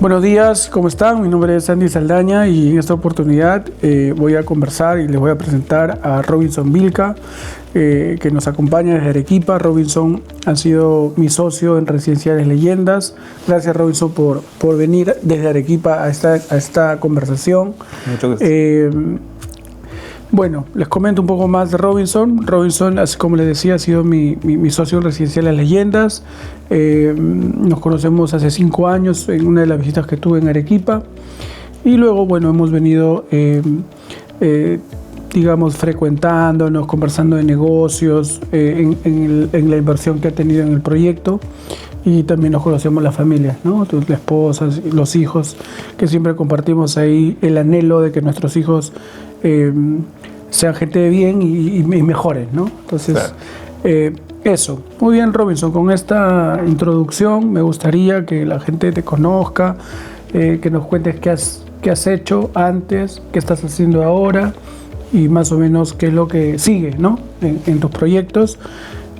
Buenos días, ¿cómo están? Mi nombre es Andy Saldaña y en esta oportunidad voy a conversar y les voy a presentar a Robinson Vilca, que nos acompaña desde Arequipa. Robinson ha sido mi socio en Residenciales Leyendas. Gracias, Robinson, por venir desde Arequipa a esta conversación. Mucho gusto. Bueno, les comento un poco más de Robinson. Robinson, así como les decía, ha sido mi socio en Residenciales Leyendas. Nos conocemos hace 5 años en una de las visitas que tuve en Arequipa. Y luego, bueno, hemos venido, digamos, frecuentándonos, conversando de negocios, en la inversión que ha tenido en el proyecto. Y también nos conocemos las familias, ¿no? La esposa, los hijos, que siempre compartimos ahí el anhelo de que nuestros hijos sean gente de bien y mejores, ¿no? Entonces, claro. Eso. Muy bien, Robinson, con esta introducción me gustaría que la gente te conozca, que nos cuentes qué has hecho antes, qué estás haciendo ahora y más o menos qué es lo que sigue, ¿no? en tus proyectos.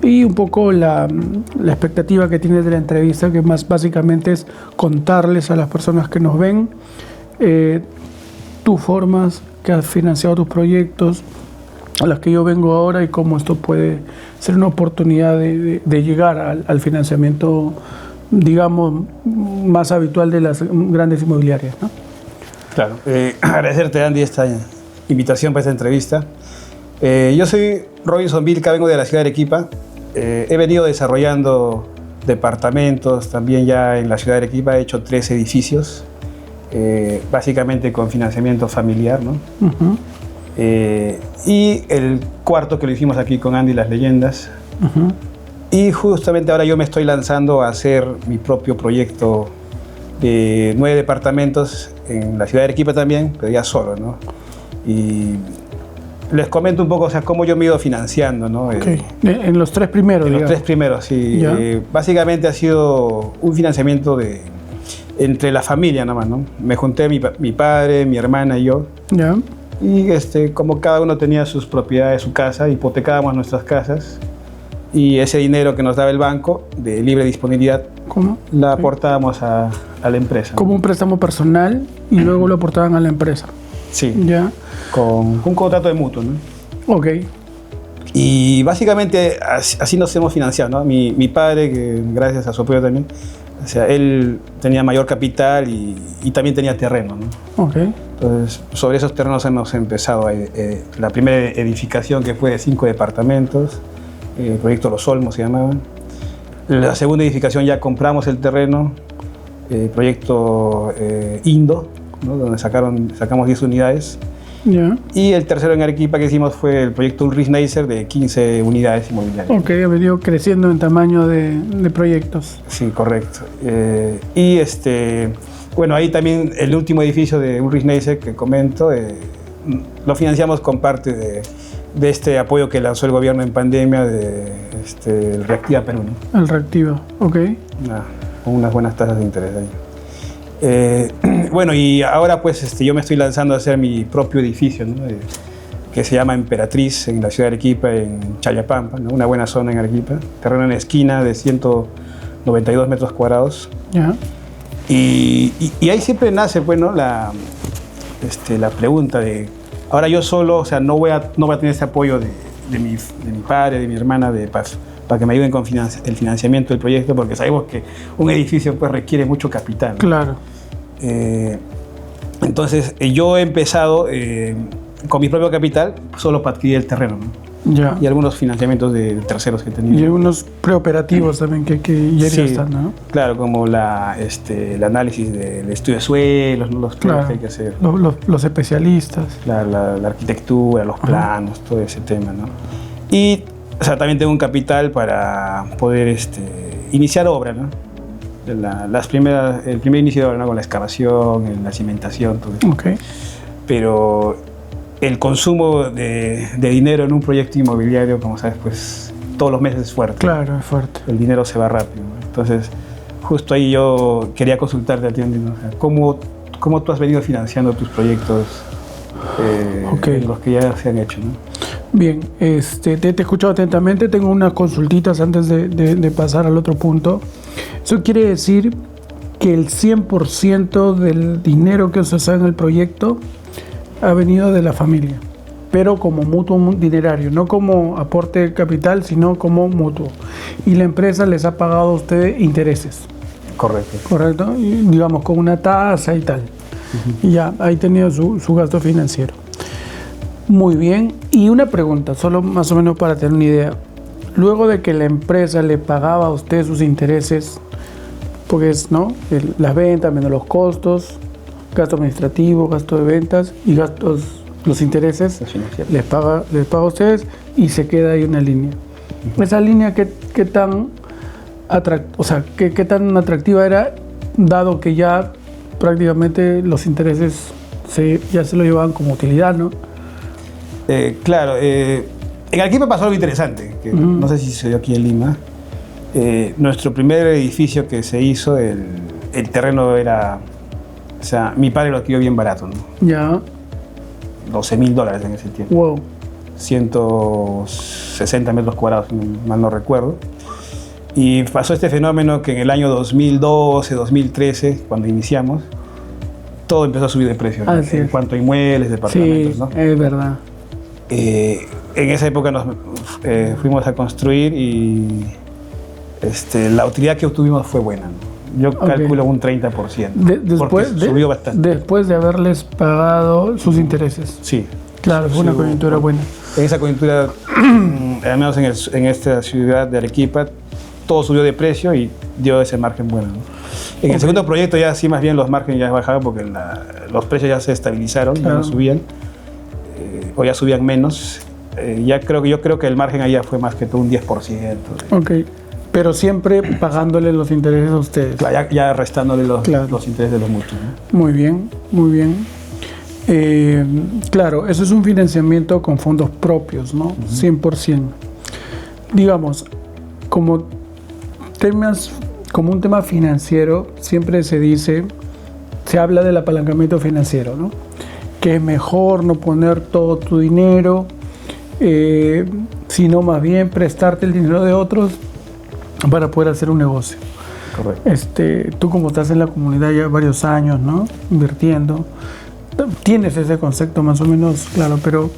Y un poco la expectativa que tienes de la entrevista, que más básicamente es contarles a las personas que nos ven tus formas, que has financiado tus proyectos, a las que yo vengo ahora y cómo esto puede ser una oportunidad de llegar al financiamiento, digamos, más habitual de las grandes inmobiliarias, ¿no? Claro. Agradecerte, Andy, esta invitación para esta entrevista. Yo soy Robinson Vilca, vengo de la ciudad de Arequipa. He venido desarrollando departamentos también ya en la ciudad de Arequipa. He hecho 3 edificios, básicamente con financiamiento familiar, ¿no? Uh-huh. Y el cuarto que lo hicimos aquí con Andy, Las Leyendas. Uh-huh. Y justamente ahora yo me estoy lanzando a hacer mi propio proyecto de 9 departamentos en la ciudad de Arequipa también, pero ya solo, ¿no? Y les comento un poco, o sea, cómo yo me he ido financiando, ¿no? Okay. En los 3 primeros, En digamos. los 3 primeros, sí. Básicamente ha sido un financiamiento entre la familia nomás, ¿no? Me junté mi padre, mi hermana y yo. Ya. Y como cada uno tenía sus propiedades, su casa, hipotecábamos nuestras casas. Y ese dinero que nos daba el banco, de libre disponibilidad, ¿cómo? la aportábamos a la empresa. Como un préstamo personal y luego lo aportaban a la empresa. Sí. Ya. Con un contrato de mutuo, ¿no? Ok. Y básicamente así nos hemos financiado, ¿no? Mi padre, que gracias a su apoyo también, o sea, él tenía mayor capital y también tenía terreno, ¿no? Ok. Entonces, sobre esos terrenos hemos empezado la primera edificación, que fue de 5 departamentos, el proyecto Los Olmos se llamaba. La segunda edificación ya compramos el terreno, proyecto Indo, ¿no? Donde sacamos 10 unidades. Ya. Y el tercero en Arequipa que hicimos fue el proyecto Ulrich Neisser de 15 unidades inmobiliarias. Ok, ha venido creciendo en tamaño de proyectos. Sí, correcto. Bueno, ahí también el último edificio de Ulrich Neisser que comento, lo financiamos con parte de este apoyo que lanzó el gobierno en pandemia el Reactiva Perú, ¿no? El Reactiva, ok. Con unas buenas tasas de interés ahí. Bueno, y ahora pues yo me estoy lanzando a hacer mi propio edificio, ¿no? Que se llama Emperatriz, en la ciudad de Arequipa, en Chayapampa, ¿no? Una buena zona en Arequipa, terreno en esquina de 192 metros cuadrados. Ya. Y ahí siempre nace, pues, ¿no? la pregunta de, ahora yo solo, o sea, no voy a tener ese apoyo de mi padre, de mi hermana, para que me ayuden con el financiamiento del proyecto, porque sabemos que un edificio pues requiere mucho capital, ¿no? Claro. Entonces yo he empezado con mi propio capital solo para adquirir el terreno, ¿no? Ya. Y algunos financiamientos de terceros que tenía. Y algunos preoperativos también que ya sí, están, ¿no? Claro, como el análisis del estudio de suelos, los planos que hay que hacer. Los especialistas. Claro, la arquitectura, los planos, todo ese tema, ¿no? Y o sea, también tengo un capital para poder iniciar obra, ¿no? El primer inicio de obra, ¿no? Con la excavación, la cimentación, todo eso. Okay. Pero el consumo de dinero en un proyecto inmobiliario, como sabes, pues todos los meses es fuerte. Claro, es fuerte. El dinero se va rápido, ¿no? Entonces, justo ahí yo quería consultarte a ti, ¿no? O sea, ¿cómo tú has venido financiando tus proyectos, los que ya se han hecho, ¿no? Bien, te he escuchado atentamente. Tengo unas consultitas antes de pasar al otro punto. Eso quiere decir que el 100% del dinero que se usa en el proyecto ha venido de la familia, pero como mutuo dinerario, no como aporte de capital, sino como mutuo. Y la empresa les ha pagado a ustedes intereses. Correcto. Correcto, y, digamos, con una tasa y tal. Y ya, ahí tenía su gasto financiero. Muy bien. Y una pregunta, solo más o menos para tener una idea. Luego de que la empresa le pagaba a usted sus intereses, porque es, ¿no?, las ventas menos los costos, gasto administrativo, gasto de ventas y gastos, los intereses, les paga a ustedes y se queda ahí una línea. Esa línea, ¿qué tan qué tan atractiva era, dado que ya prácticamente los intereses ya se lo llevaban como utilidad, ¿no? Claro, en Arequipa pasó algo interesante, que no sé si se dio aquí en Lima. Nuestro primer edificio que se hizo, el terreno era, o sea, mi padre lo adquirió bien barato, ¿no? Ya. $12,000 en ese tiempo. Wow. 160 metros cuadrados, si mal no recuerdo. Y pasó este fenómeno que en el año 2012, 2013, cuando iniciamos, todo empezó a subir de precio, ¿no? En cuanto a inmuebles, departamentos, sí, ¿no? Es verdad. En esa época nos fuimos a construir y la utilidad que obtuvimos fue buena, ¿no? Yo calculo un 30%, porque subió bastante. Después de haberles pagado sus intereses. Sí. Claro, fue una coyuntura buena. En esa coyuntura, al menos en esta ciudad de Arequipa, todo subió de precio y dio ese margen bueno, ¿no? En el segundo proyecto ya sí, más bien los márgenes ya bajaban porque los precios ya se estabilizaron, ya no subían, o ya subían menos. Yo creo que el margen allá fue más que todo un 10%. Ok, pero siempre pagándole los intereses a ustedes. Claro, ya restándole los intereses de los mutuos, ¿no? Muy bien, muy bien. Claro, eso es un financiamiento con fondos propios, ¿no? 100%. Digamos, como un tema financiero, siempre se habla del apalancamiento financiero, ¿no? Que es mejor no poner todo tu dinero, sino más bien prestarte el dinero de otros para poder hacer un negocio. Correcto. Tú, como estás en la comunidad ya varios años, ¿no?, invirtiendo, tienes ese concepto más o menos claro, pero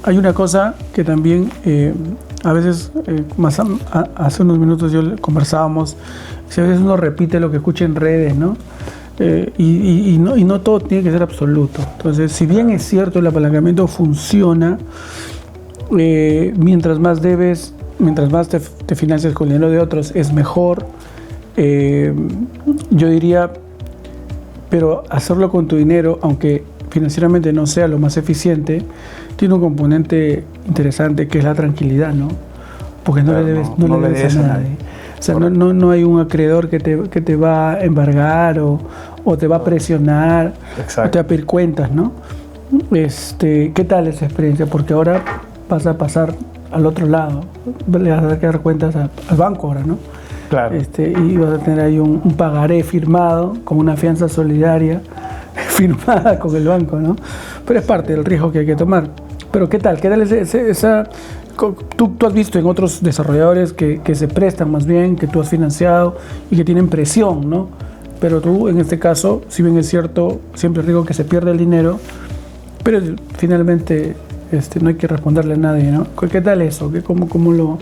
hay una cosa que también a veces, hace unos minutos conversábamos, si a veces uno repite lo que escucha en redes, ¿no? Y no todo tiene que ser absoluto. Entonces, si bien es cierto, el apalancamiento funciona, mientras más debes, mientras más te financias con el dinero de otros, es mejor. Yo diría, pero hacerlo con tu dinero, aunque financieramente no sea lo más eficiente, tiene un componente interesante que es la tranquilidad, ¿no? Porque no le debes a nadie. O sea, no hay un acreedor que te va a embargar o te va a presionar. Exacto. O te va a pedir cuentas, ¿no? ¿Qué tal esa experiencia? Porque ahora vas a pasar al otro lado, le vas a tener que dar cuentas al banco ahora, ¿no? Claro. Y vas a tener ahí un pagaré firmado con una fianza solidaria firmada con el banco, ¿no? Pero es parte del riesgo que hay que tomar. Pero ¿qué tal? ¿Qué tal esa? Tú has visto en otros desarrolladores que se prestan más bien, que tú has financiado y que tienen presión, ¿no? Pero tú, en este caso, si bien es cierto, siempre riesgo que se pierde el dinero, pero finalmente no hay que responderle a nadie, ¿no? ¿Qué tal eso? ¿Cómo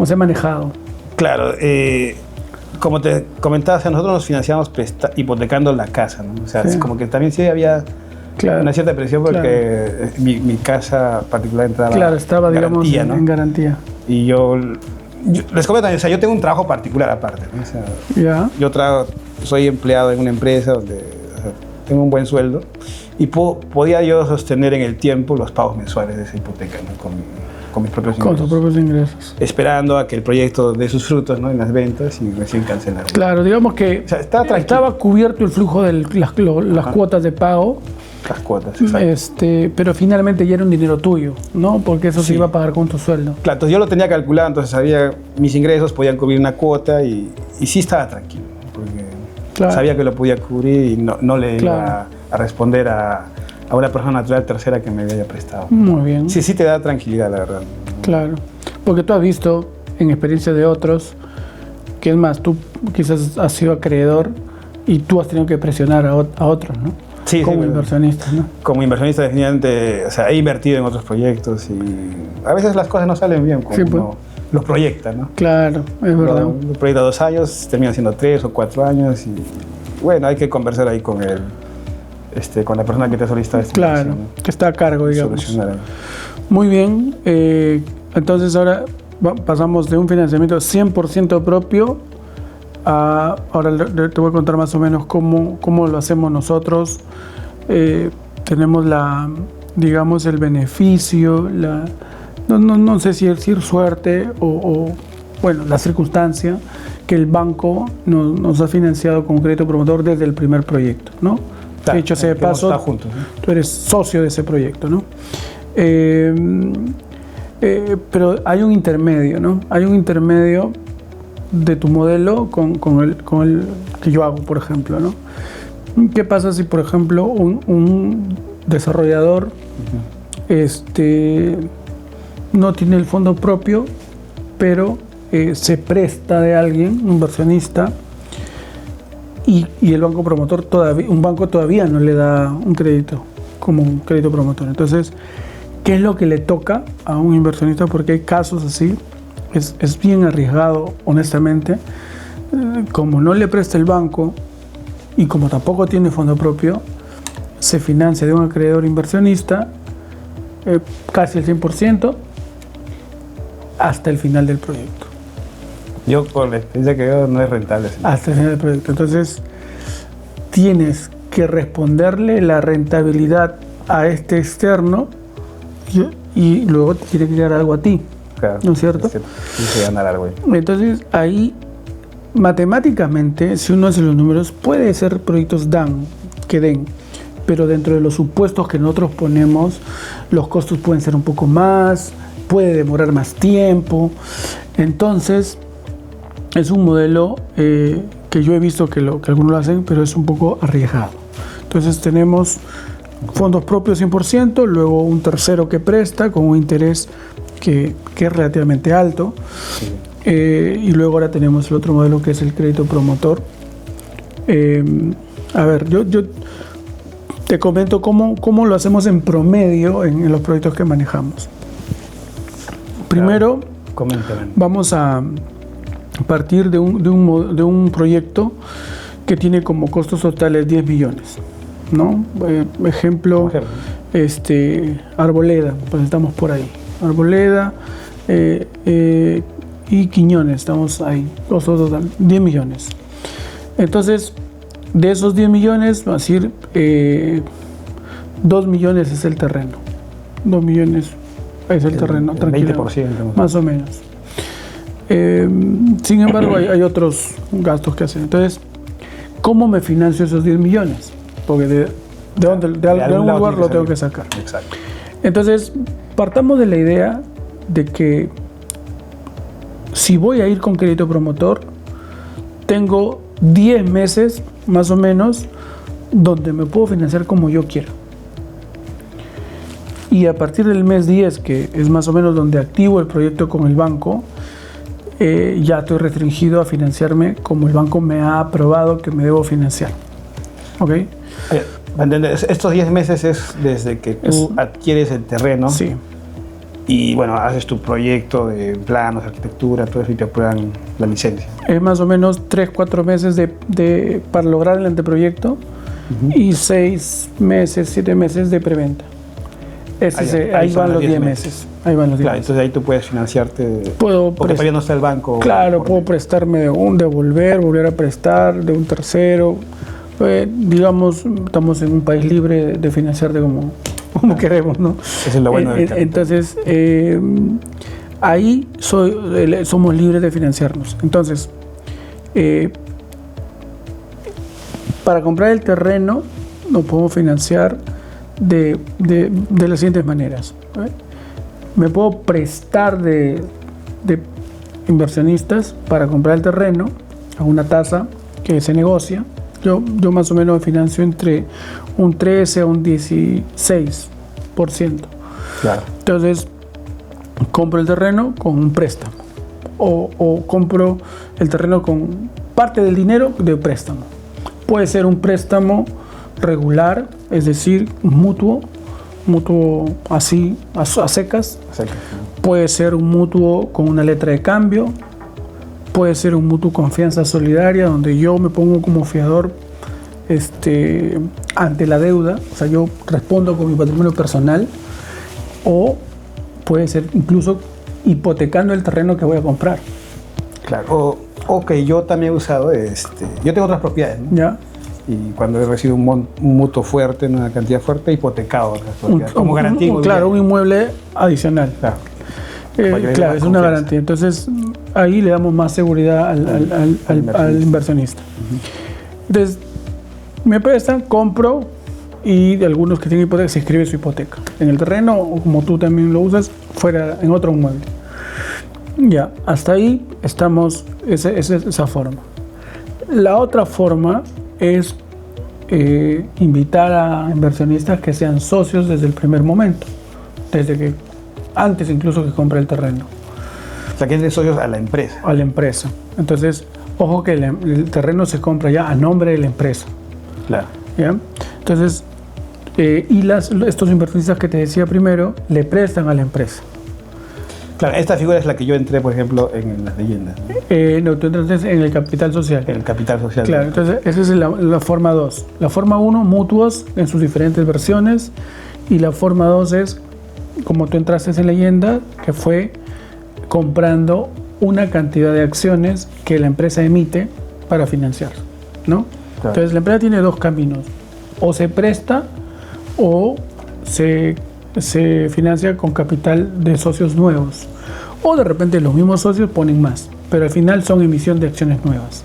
se ha manejado? Claro, como te comentaba, nosotros nos financiamos hipotecando la casa, ¿no? O sea, sí, como que también sí había una cierta presión porque mi casa particular entraba estaba, digamos, garantía, ¿no? En garantía. Y yo les comento, o sea, yo tengo un trabajo particular aparte, ¿no? O sea, yo soy empleado en una empresa donde tengo un buen sueldo y podía yo sostener en el tiempo los pagos mensuales de esa hipoteca, ¿no? Con mis propios ingresos. Con tus propios ingresos. Esperando a que el proyecto dé sus frutos, ¿no?, en las ventas y recién cancelar. Claro, digamos que estaba cubierto el flujo de las cuotas de pago. Las cuotas, exacto. Pero finalmente ya era un dinero tuyo, ¿no? Porque eso se iba a pagar con tu sueldo. Claro, entonces yo lo tenía calculado, entonces sabía mis ingresos podían cubrir una cuota y sí estaba tranquilo, porque sabía que lo podía cubrir y no le iba a responder a una persona natural tercera que me había prestado. Muy bien. Sí te da tranquilidad, la verdad. Claro, porque tú has visto en experiencia de otros, que es más, tú quizás has sido acreedor y tú has tenido que presionar a otros, ¿no? Sí, como sí, inversionistas, ¿no? Como inversionista definitivamente, o sea, he invertido en otros proyectos y a veces las cosas no salen bien como Sí, pues. uno los proyecta, ¿no? Claro, es verdad. Lo proyecta 2 años, termina siendo 3 o 4 años y bueno, hay que conversar ahí con con la persona que te solicita esta Claro, inversión, ¿no? que está a cargo, digamos. Solucionar ahí. Muy bien, entonces ahora pasamos de un financiamiento 100% propio a, ahora te voy a contar más o menos cómo lo hacemos nosotros. Tenemos digamos, el beneficio, no sé si decir suerte o bueno, la circunstancia que el banco nos ha financiado con crédito promotor desde el primer proyecto, ¿no? De hecho, sea de paso, juntos, ¿no? tú eres socio de ese proyecto, ¿no? Pero hay un intermedio, ¿no? Hay un intermedio de tu modelo con el que yo hago, por ejemplo, ¿no? ¿Qué pasa si, por ejemplo, un desarrollador no tiene el fondo propio, pero se presta de alguien, un inversionista, y el banco promotor un banco todavía no le da un crédito como un crédito promotor? Entonces, ¿qué es lo que le toca a un inversionista? Porque hay casos así, es bien arriesgado, honestamente. Como no le presta el banco y como tampoco tiene fondo propio, se financia de un acreedor inversionista casi el 100% hasta el final del proyecto. Yo, por la experiencia que veo, no es rentable. ¿Sí? Hasta el final del proyecto. Entonces, tienes que responderle la rentabilidad a este externo y luego te tiene que dar algo a ti. Claro, ¿No es cierto? Tienes que ganar algo ahí. Entonces, ahí, matemáticamente, si uno hace los números, puede ser proyectos que den, pero dentro de los supuestos que nosotros ponemos, los costos pueden ser un poco más, puede demorar más tiempo. Entonces, es un modelo que yo he visto que algunos lo hacen, pero es un poco arriesgado. Entonces, tenemos fondos propios 100%, luego un tercero que presta con un interés que es relativamente alto. Sí. Y luego ahora tenemos el otro modelo que es el crédito promotor. A ver, yo te comento cómo lo hacemos en promedio en los proyectos que manejamos. Primero, coméntame. vamos a partir de un proyecto que tiene como costos totales 10 millones, ¿no? Ejemplo, Arboleda, pues estamos por ahí. Arboleda y Quiñones, estamos ahí, costo total, 10 millones. Entonces, de esos 10 millones, va a decir, 2 millones es el terreno. 2 millones es el terreno, el tranquilo. 20%. Más o menos. Sin embargo, hay otros gastos que hacer. Entonces, ¿cómo me financio esos 10 millones? Porque de algún lugar lo tengo que sacar. Exacto. Entonces, partamos de la idea de que si voy a ir con crédito promotor, tengo 10 meses más o menos donde me puedo financiar como yo quiero. Y a partir del mes 10, que es más o menos donde activo el proyecto con el banco, ya estoy restringido a financiarme como el banco me ha aprobado que me debo financiar. ¿Ok? Estos 10 meses es desde que tú adquieres el terreno. Sí. Y bueno, haces tu proyecto de planos, arquitectura, todo eso y te aprueban la licencia. Es más o menos 3-4 meses para lograr el anteproyecto y 6 meses, 7 meses de preventa. Ahí van los 10 meses. Ahí van los 10 claro, meses. entonces ahí tú puedes financiarte. Porque todavía no está el banco. Claro, puedo prestarme volver a prestar de un tercero. Digamos, estamos en un país libre de financiarte como queremos, ¿no? Eso es lo bueno del capital. Entonces, ahí somos libres de financiarnos. Entonces, para comprar el terreno nos podemos financiar de las siguientes maneras. Me puedo prestar de inversionistas para comprar el terreno a una tasa que se negocia. Yo más o menos financio entre un 13 a un 16%. Claro. Entonces, compro el terreno con un préstamo. O compro el terreno con parte del dinero de préstamo. Puede ser un préstamo regular, es decir, mutuo así, a secas. Puede ser un mutuo con una letra de cambio. Puede ser un mutuo confianza solidaria, donde yo me pongo como fiador ante la deuda, o sea, yo respondo con mi patrimonio personal. O puede ser incluso hipotecando el terreno que voy a comprar. Claro, o que yo también he usado, yo tengo otras propiedades, ¿no? ¿Ya? Y cuando he recibido un mutuo fuerte, una cantidad fuerte, hipotecado otras propiedades, como garantía. Claro, un inmueble adicional. Claro, claro, es una garantía. Entonces, ahí le damos más seguridad al inversionista. Entonces, me prestan, compro, y de algunos que tienen hipoteca se inscribe su hipoteca en el terreno, o como tú también lo usas, fuera en otro inmueble. Ya, hasta ahí estamos, esa forma. La otra forma es invitar a inversionistas que sean socios desde el primer momento, antes incluso que compre el terreno. O sea, que es de socios a la empresa. A la empresa. Entonces, ojo que el terreno se compra ya a nombre de la empresa. Claro. ¿Ya? Entonces, estos inversionistas que te decía primero, le prestan a la empresa. Claro, esta figura es la que yo entré, por ejemplo, en las leyendas. No, tú entras en el capital social. En el capital social. Claro, entonces esa es la forma 2. La forma 1, mutuos en sus diferentes versiones. Y la forma 2 es, como tú entraste en leyenda, que fue comprando una cantidad de acciones que la empresa emite para financiar, ¿no? Claro. Entonces la empresa tiene dos caminos. O se presta o se financia con capital de socios nuevos, o de repente los mismos socios ponen más, pero al final son emisión de acciones nuevas.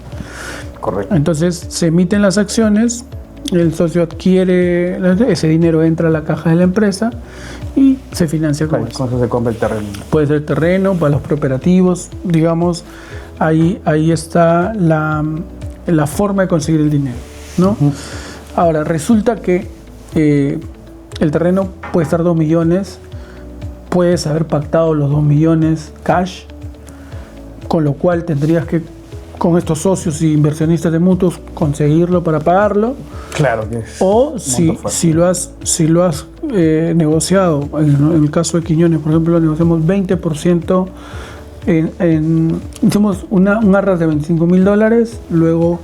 Correcto. Entonces se emiten las acciones, el socio adquiere, ese dinero entra a la caja de la empresa y se financia con eso. Con eso se compra el terreno. Puede ser terreno, para los preoperativos, digamos, ahí está la forma de conseguir el dinero, ¿no? Ahora, resulta que el terreno puede estar 2 millones, puedes haber pactado los 2 millones cash, con lo cual tendrías que, con estos socios y inversionistas de mutuos, conseguirlo para pagarlo. Claro que es. O si lo has negociado, en el caso de Quiñones, por ejemplo, negociamos 20%, hicimos un arras de $25,000, luego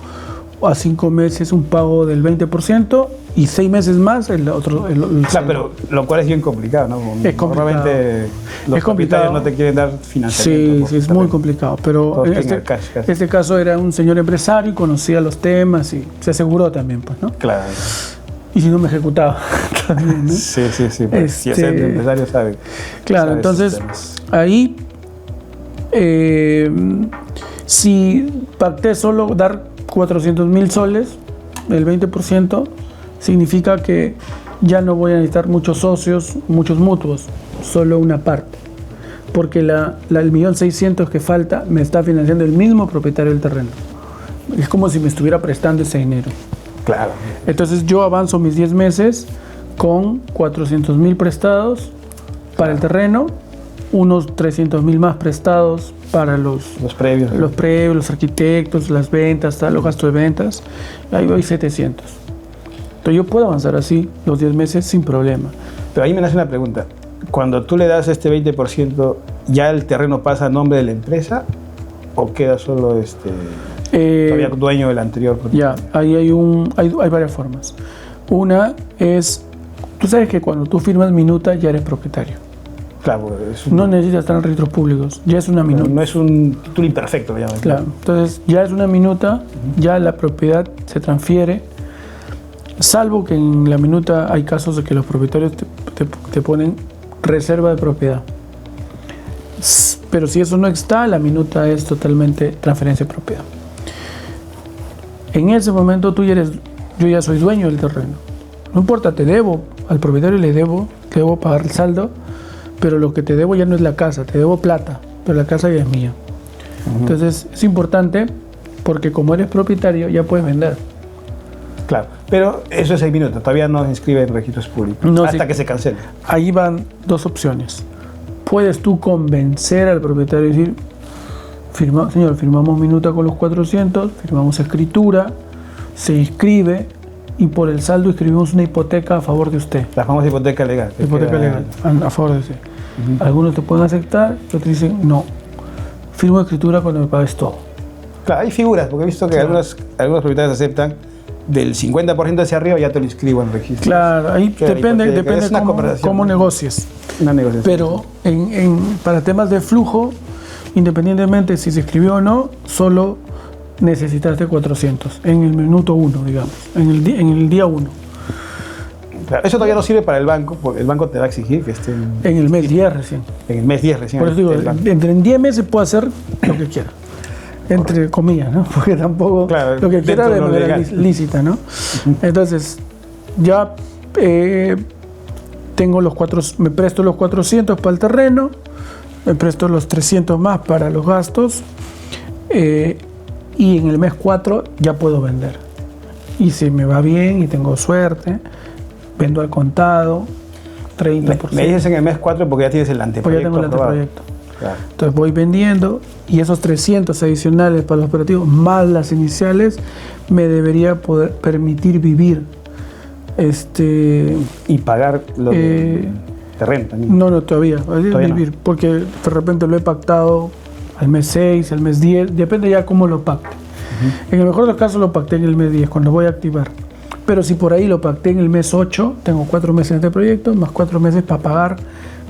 a 5 meses un pago del 20%, y 6 meses más el otro. Claro, pero lo cual es bien complicado, ¿no? Es complicado. Normalmente los propietarios no te quieren dar financiamiento. Sí, es muy complicado. Pero este caso era un señor empresario, conocía los temas y se aseguró también, pues, ¿no? Claro. Y si no me ejecutaba también, ¿no? Sí. Pues, si es el empresario, sabe. Claro, sabe entonces ahí, si pacté solo dar 400,000 soles, el 20%, significa que ya no voy a necesitar muchos socios, muchos mutuos, solo una parte. Porque el 1.600.000 que falta me está financiando el mismo propietario del terreno. Es como si me estuviera prestando ese dinero. Claro. Entonces yo avanzo mis 10 meses con 400,000 prestados para el terreno, unos 300,000 más prestados para los previos, los arquitectos, las ventas, los gastos de ventas. Ahí voy 700. Entonces yo puedo avanzar así los 10 meses sin problema. Pero ahí me nace una pregunta. Cuando tú le das este 20%, ¿ya el terreno pasa a nombre de la empresa o queda solo todavía dueño del anterior? Ya, ahí hay varias formas. Una es, tú sabes que cuando tú firmas minuta ya eres propietario. Claro, no necesitas estar en registros públicos, ya es una minuta. No es un título imperfecto, lo llaman. Claro, entonces ya es una minuta, ya la propiedad se transfiere, salvo que en la minuta hay casos de que los propietarios te ponen reserva de propiedad. Pero si eso no está, la minuta es totalmente transferencia de propiedad. En ese momento yo ya soy dueño del terreno. No importa, te debo, al propietario le debo pagar el saldo, pero lo que te debo ya no es la casa, te debo plata, pero la casa ya es mía. Entonces es importante porque como eres propietario ya puedes vender. Claro, pero eso es 6 minutos, todavía no se inscribe en registros públicos, hasta que se cancele. Ahí van dos opciones. Puedes tú convencer al propietario y decir, señor, firmamos minuta con los 400, firmamos escritura, se inscribe y por el saldo inscribimos una hipoteca a favor de usted. La famosa hipoteca legal. Hipoteca legal, a favor de usted. Algunos te pueden aceptar, otros dicen no. Firmo escritura cuando me pagues todo. Claro, hay figuras, porque he visto que algunos propietarios aceptan del 50% hacia arriba, ya te lo inscribo en el registro. Claro, ahí depende cómo negocies. Una negociación. Pero para temas de flujo, independientemente si se escribió o no, solo necesitaste 400 en el minuto 1, digamos, en el día 1. Claro, eso todavía no sirve para el banco, porque el banco te va a exigir que esté en el mes 10 recién. En el mes 10 recién. Por eso digo, en 10 meses puede hacer lo que quiera. Entre comillas, ¿no? Porque tampoco claro, lo que quiera de manera lícita, ¿no? Entonces, ya tengo me presto los 400 para el terreno, me presto los 300 más para los gastos, y en el mes 4 ya puedo vender. Y si me va bien y tengo suerte, vendo al contado, 30%. Me dices en el mes 4 porque ya tienes el anteproyecto. Porque ya tengo el anteproyecto. Claro. Entonces voy vendiendo y esos 300 adicionales para los operativos más las iniciales me debería poder permitir vivir. Y pagar lo de renta también. No, todavía vivir, no. Porque de repente lo he pactado al mes 6, al mes 10, depende ya cómo lo pacte. En el mejor de los casos lo pacté en el mes 10, cuando voy a activar. Pero si por ahí lo pacté en el mes 8, tengo 4 meses en este proyecto, más 4 meses para pagar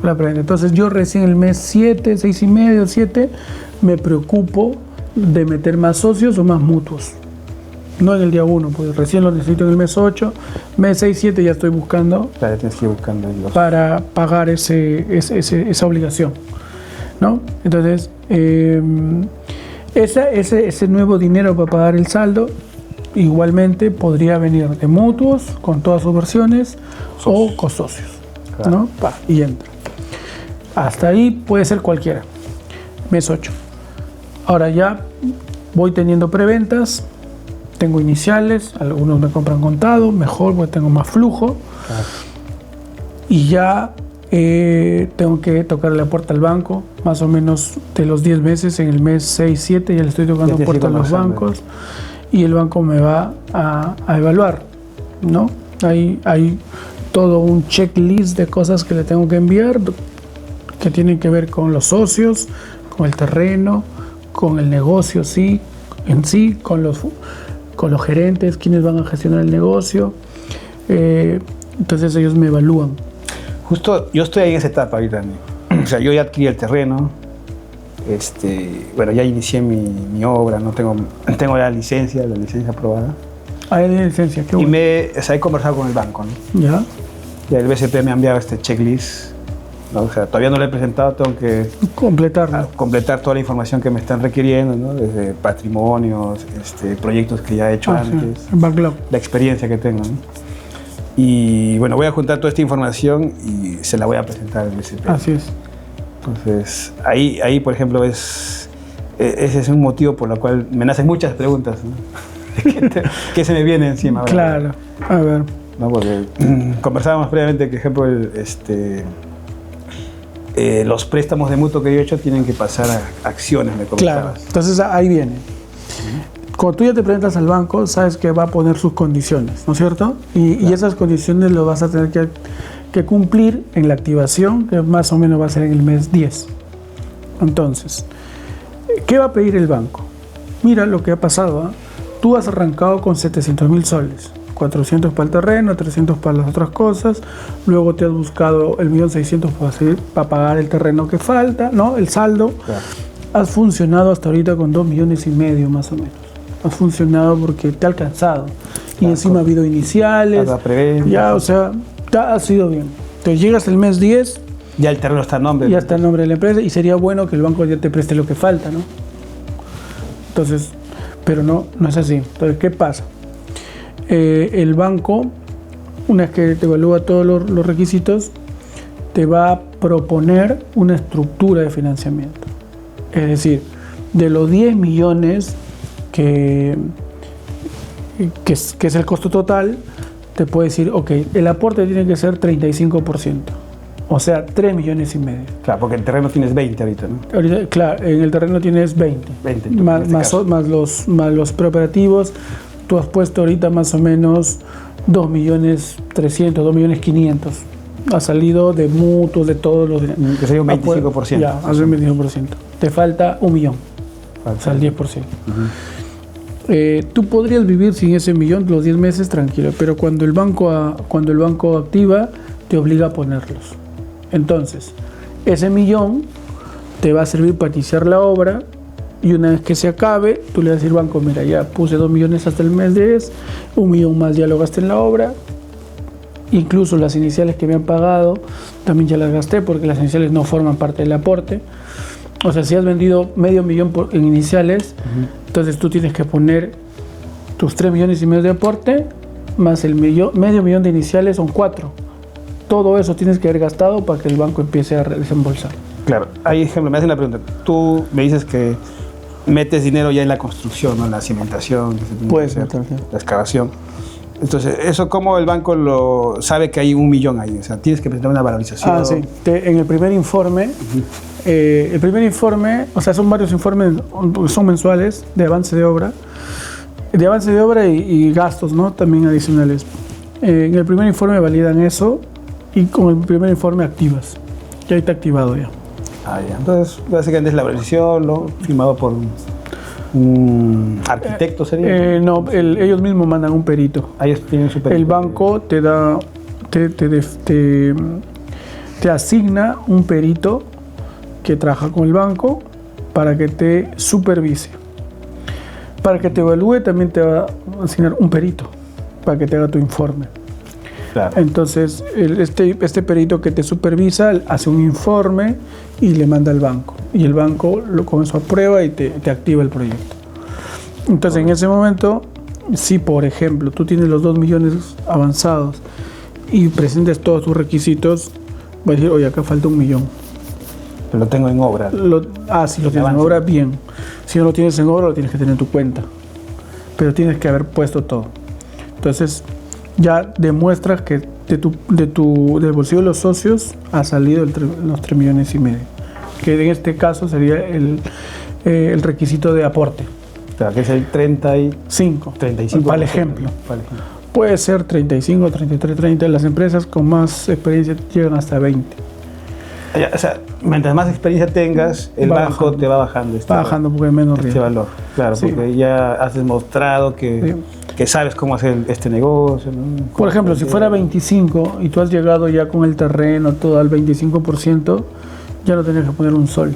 la prenda. Entonces yo recién el mes 7, 6 y medio, 7, me preocupo de meter más socios o más mutuos. No en el día 1, porque recién lo necesito en el mes 8, mes 6, 7 ya estoy buscando. Claro, tienes que ir buscando para pagar esa obligación, ¿no? Entonces, ese nuevo dinero para pagar el saldo igualmente podría venir de mutuos con todas sus versiones o con socios, claro. ¿No? Y entra. Hasta ahí puede ser cualquiera. Mes 8. Ahora ya voy teniendo preventas, tengo iniciales, algunos me compran contado, mejor porque tengo más flujo. Claro. Y ya tengo que tocarle la puerta al banco, más o menos de los 10 meses, en el mes 6, 7 ya le estoy tocando puerta a los bancos y el banco me va a evaluar, ¿no? Hay todo un checklist de cosas que le tengo que enviar que tienen que ver con los socios, con el terreno, con el negocio en sí, con los gerentes, quienes van a gestionar el negocio. Entonces ellos me evalúan. Justo yo estoy ahí en esa etapa ahorita. O sea, yo ya adquirí el terreno, bueno, ya inicié mi obra, no tengo ya la licencia aprobada. Hay licencia, qué bueno. Y he conversado con el banco, ¿no? Ya. Y el BCP me ha enviado este checklist, ¿no? O sea, todavía no lo he presentado, tengo que completar toda la información que me están requiriendo, ¿no? Desde patrimonios, proyectos que ya he hecho antes, sí. Backlog. La experiencia que tengo, ¿no? Y bueno, voy a juntar toda esta información y se la voy a presentar al BCP. Así es. Entonces, ahí por ejemplo, ese es un motivo por el cual me nacen muchas preguntas, ¿no? ¿Qué se me viene encima? Claro, a ver. No, porque conversábamos previamente que, por ejemplo, los préstamos de mutuo que yo he hecho tienen que pasar a acciones, me comentabas. Claro, entonces ahí viene. Cuando tú ya te presentas al banco, sabes que va a poner sus condiciones, ¿no es cierto? Y esas condiciones lo vas a tener que cumplir en la activación, que más o menos va a ser en el mes 10. Entonces, ¿qué va a pedir el banco? Mira lo que ha pasado, ¿eh? Tú has arrancado con 700.000 soles, 400 para el terreno, 300 para las otras cosas, luego te has buscado el 1.600.000 para pagar el terreno que falta, ¿no? El saldo. Claro. Has funcionado hasta ahorita con 2,5 millones más o menos. Has funcionado porque te ha alcanzado. Y encima ha habido iniciales. Ya, o sea, ha sido bien. Entonces llegas el mes 10. Ya el terreno está a nombre. Ya está a nombre de la empresa y sería bueno que el banco ya te preste lo que falta, ¿no? Entonces, pero no es así. Entonces, ¿qué pasa? El banco, una vez que te evalúa todos los requisitos, te va a proponer una estructura de financiamiento. Es decir, de los 10 millones que es el costo total, te puede decir, ok, el aporte tiene que ser 35%, o sea, 3,5 millones. Claro, porque en el terreno tienes 20 ahorita, ¿no? Ahorita, claro, en el terreno tienes 20. 20 más los preoperativos, tú has puesto ahorita más o menos 2.300.000, 2.500.000. Ha salido de mutuos, de todos los... Que sería un 25%. Ya, hace un 25%. Te falta 1.000.000, o sea, el 10%. Tú podrías vivir sin ese 1.000.000 los 10 meses tranquilo, pero cuando el banco activa, te obliga a ponerlos. Entonces, ese 1.000.000 te va a servir para iniciar la obra, y una vez que se acabe, tú le vas a decir al banco, mira, ya puse 2.000.000 hasta el mes 10, 1.000.000 más ya lo gasté en la obra, incluso las iniciales que me han pagado también ya las gasté, porque las iniciales no forman parte del aporte. O sea, si has vendido 500.000 en iniciales, entonces tú tienes que poner tus 3,5 millones de aporte más el 500.000 de iniciales, son 4. Todo eso tienes que haber gastado para que el banco empiece a desembolsar. Claro, hay ejemplo, me hacen la pregunta. Tú me dices que metes dinero ya en la construcción, ¿no? En la cimentación, Puedes la excavación. Entonces, ¿eso cómo el banco lo sabe que hay 1.000.000 ahí? O sea, tienes que presentar una valorización. Sí. En el primer informe, o sea, son varios informes, son mensuales de avance de obra y gastos, ¿no? También adicionales. En el primer informe validan eso y con el primer informe activas. Ya está activado ya. Ya. Entonces, básicamente es la valorización, ¿no? Firmado por un arquitecto, ¿sería? No, ellos mismos mandan un perito. Ellos tienen su perito. El banco te asigna un perito que trabaja con el banco para que te supervise. Para que te evalúe también te va a asignar un perito para que te haga tu informe. Claro. Entonces, este perito que te supervisa hace un informe y le manda al banco. Y el banco con eso aprueba y te activa el proyecto. Entonces, en ese momento, si por ejemplo tú tienes los 2.000.000 avanzados y presentes todos tus requisitos, va a decir, oye, acá falta 1.000.000. Pero lo tengo en obra. Si lo tienes en obra, bien. Si no lo tienes en obra, lo tienes que tener en tu cuenta. Pero tienes que haber puesto todo. Entonces, ya demuestras que del bolsillo de los socios ha salido los 3,5 millones, que en este caso sería el requisito de aporte. Claro, que es el 35. Para el ejemplo. Puede ser 35, 33, 30. Las empresas con más experiencia llegan hasta 20. O sea, mientras más experiencia tengas, el banco te va bajando. Va bajando porque hay menos riesgo. Valor. Claro, sí. Porque ya has demostrado que sabes cómo hacer este negocio, ¿no? Por ejemplo, si fuera 25 y tú has llegado ya con el terreno todo al 25%, ya no tienes que poner un sol.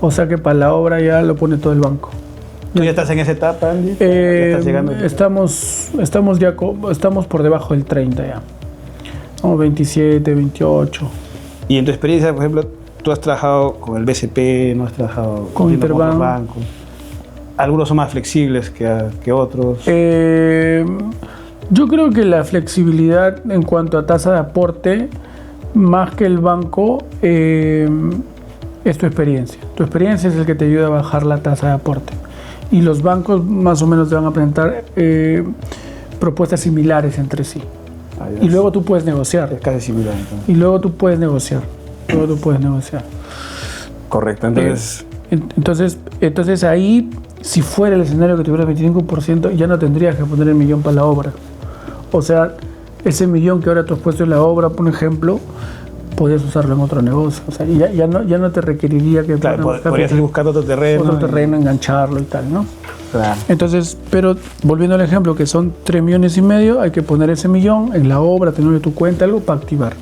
O sea que para la obra ya lo pone todo el banco. ¿Tú ya estás en esa etapa, Andy? ¿Ya estás llegando? Estamos por debajo del 30 ya. Como 27, 28. Y en tu experiencia, por ejemplo, tú has trabajado con el BCP, no has trabajado con Interbank. ¿Algunos son más flexibles que otros? Yo creo que la flexibilidad en cuanto a tasa de aporte, más que el banco, es tu experiencia. Tu experiencia es el que te ayuda a bajar la tasa de aporte. Y los bancos más o menos te van a presentar propuestas similares entre sí. Y luego tú puedes negociar. Es casi similar. Entonces. Y luego tú puedes negociar. Correcto. Entonces ahí, si fuera el escenario que tuviera 25%, ya no tendrías que poner el 1.000.000 para la obra. O sea, ese 1.000.000 que ahora tú has puesto en la obra, por ejemplo, podías usarlo en otro negocio. O sea, ya no te requeriría que... Claro, podrías ir buscando otro terreno. Engancharlo y tal, ¿no? Claro. Entonces, pero volviendo al ejemplo, que son 3,5 millones, hay que poner ese 1.000.000 en la obra, tener en tu cuenta algo para activar.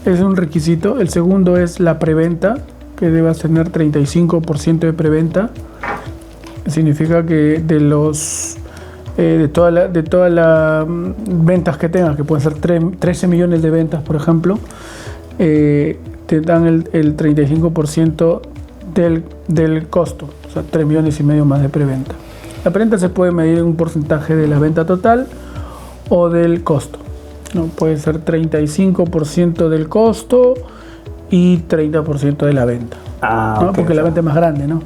Ese es un requisito. El segundo es la preventa, que debas tener 35% de preventa. Significa que de todas las ventas que tengas, que pueden ser 13 millones de ventas, por ejemplo, te dan el 35% del costo, o sea, 3,5 millones más de preventa. La preventa se puede medir en un porcentaje de la venta total o del costo. ¿No? Puede ser 35% del costo y 30% de la venta. ¿No? Okay, porque la venta es más grande, ¿no?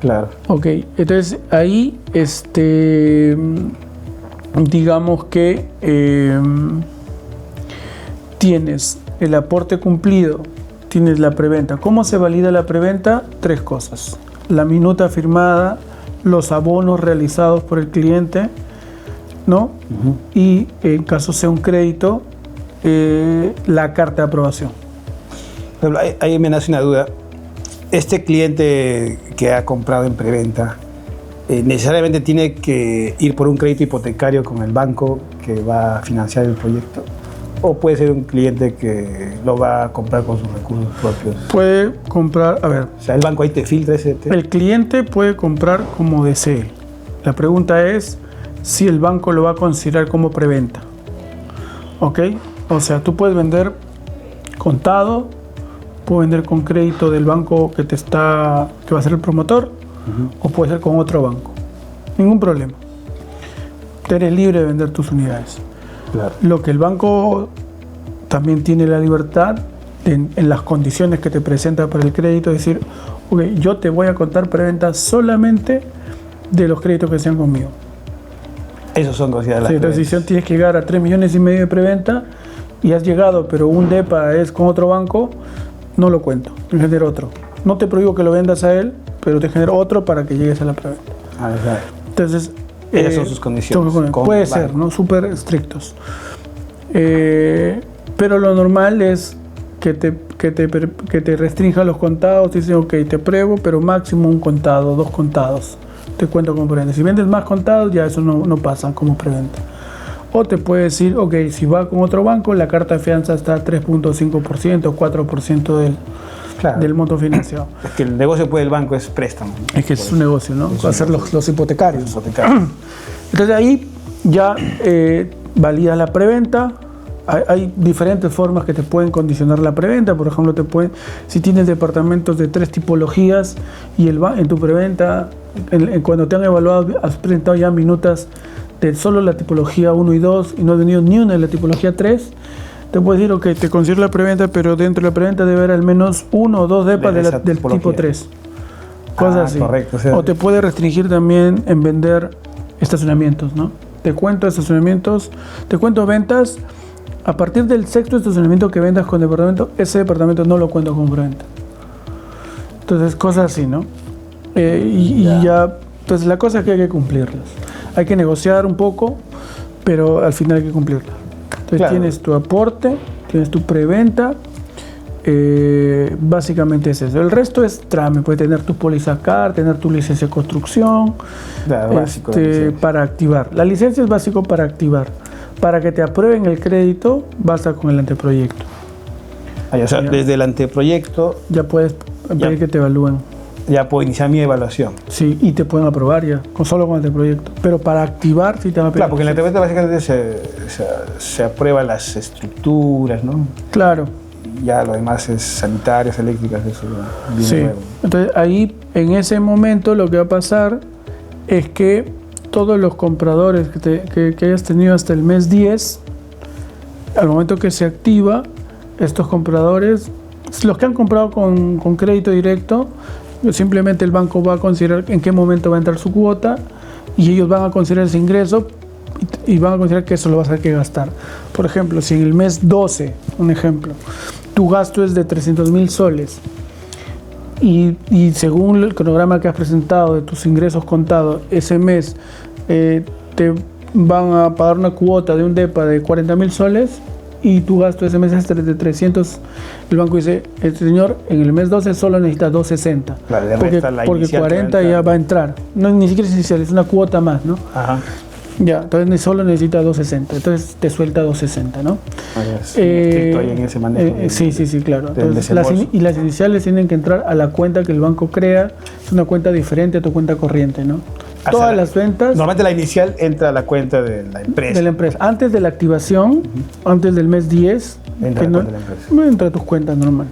Claro. Ok, entonces ahí digamos que tienes el aporte cumplido, tienes la preventa. ¿Cómo se valida la preventa? 3 cosas. La minuta firmada, los abonos realizados por el cliente ¿no? Y en caso sea un crédito, la carta de aprobación. Ahí me nace una duda. Este cliente que ha comprado en preventa, ¿necesariamente tiene que ir por un crédito hipotecario con el banco que va a financiar el proyecto? ¿O puede ser un cliente que lo va a comprar con sus recursos propios? Puede comprar, a ver. O sea, el banco ahí te filtra ese... El cliente puede comprar como desee. La pregunta es si el banco lo va a considerar como preventa. ¿Ok? O sea, tú puedes vender contado, puedes vender con crédito del banco que va a ser el promotor, o puede ser con otro banco. Ningún problema. Tú eres libre de vender tus unidades. Claro. Lo que el banco también tiene la libertad en las condiciones que te presenta para el crédito, es decir, ok, yo te voy a contar preventa solamente de los créditos que sean conmigo. Esos son consideradas las Entonces, si tienes que llegar a 3,5 millones de preventa y has llegado, pero un DEPA es con otro banco, no lo cuento, te genero otro. No te prohíbo que lo vendas a él, pero te genero otro para que llegues a la preventa. Entonces, esas son sus condiciones. Puede ser, ¿no? Súper estrictos. Pero lo normal es que te restrinja los contados. Te dicen, ok, te pruebo, pero máximo un contado, 2 contados. Te cuento como preventa. Si vendes más contados, ya eso no pasa como preventa. O te puede decir, ok, si va con otro banco, la carta de fianza está 3.5%, 4% del monto financiado. Es que el negocio del banco es préstamo, ¿no? Es que es un negocio, ¿no? Va a ser los hipotecarios. Entonces ahí ya validas la preventa. Hay diferentes formas que te pueden condicionar la preventa. Por ejemplo, si tienes departamentos de 3 tipologías y en tu preventa, cuando te han evaluado, has presentado ya minutas de solo la tipología 1 y 2 y no has venido ni una de la tipología 3, te puedes decir, ok, te considero la preventa, pero dentro de la preventa debe haber al menos 1 o 2 depas del tipo 3. Cosas así. Correcto, o te puede restringir también en vender estacionamientos, ¿no? Te cuento estacionamientos, te cuento ventas. A partir del 6º estacionamiento que vendas con departamento, ese departamento no lo cuento como preventa. Entonces, cosas así, ¿no? Entonces la cosa es que hay que cumplirlas. Hay que negociar un poco, pero al final hay que cumplirlas. Entonces tienes tu aporte, tienes tu preventa, básicamente es eso. El resto es trámite, puedes tener tu póliza CAR, tener tu licencia de construcción, básico, para activar. La licencia es básico para activar. Para que te aprueben el crédito, basta con el anteproyecto. O sea, desde el anteproyecto ya puedes pedir que te evalúen. Ya puedo iniciar mi evaluación. Sí, y te pueden aprobar ya, solo con el anteproyecto. Pero para activar sí te van a pedir. Claro, porque en el anteproyecto básicamente se aprueban las estructuras, ¿no? Claro. Ya lo demás es sanitarias, eléctricas, eso viene sí. nuevo. Entonces ahí, en ese momento, lo que va a pasar es que todos los compradores que hayas tenido hasta el mes 10, al momento que se activa, estos compradores, los que han comprado con crédito directo, simplemente el banco va a considerar en qué momento va a entrar su cuota y ellos van a considerar ese ingreso y van a considerar que eso lo vas a tener que gastar. Por ejemplo, si en el mes 12, un ejemplo, tu gasto es de 300,000 soles y según el cronograma que has presentado de tus ingresos contados, ese mes te van a pagar una cuota de un DEPA de 40,000 soles y tu gasto ese mes es de 300, el banco dice, el señor en el mes 12 solo necesita 260, claro, porque 40 ya va a entrar, no, ni siquiera es inicial, es una cuota más, ¿no? Ajá. Ya, entonces solo necesita 260, entonces te suelta 260, ¿no? Estoy en ese manejo. Sí, claro. Entonces, las iniciales tienen que entrar a la cuenta que el banco crea, es una cuenta diferente a tu cuenta corriente, ¿no? Todas las ventas. Normalmente la inicial entra a la cuenta de la empresa. De la empresa. Antes de la activación, antes del mes 10, entra a la cuenta de la empresa. Entra a tus cuentas normal.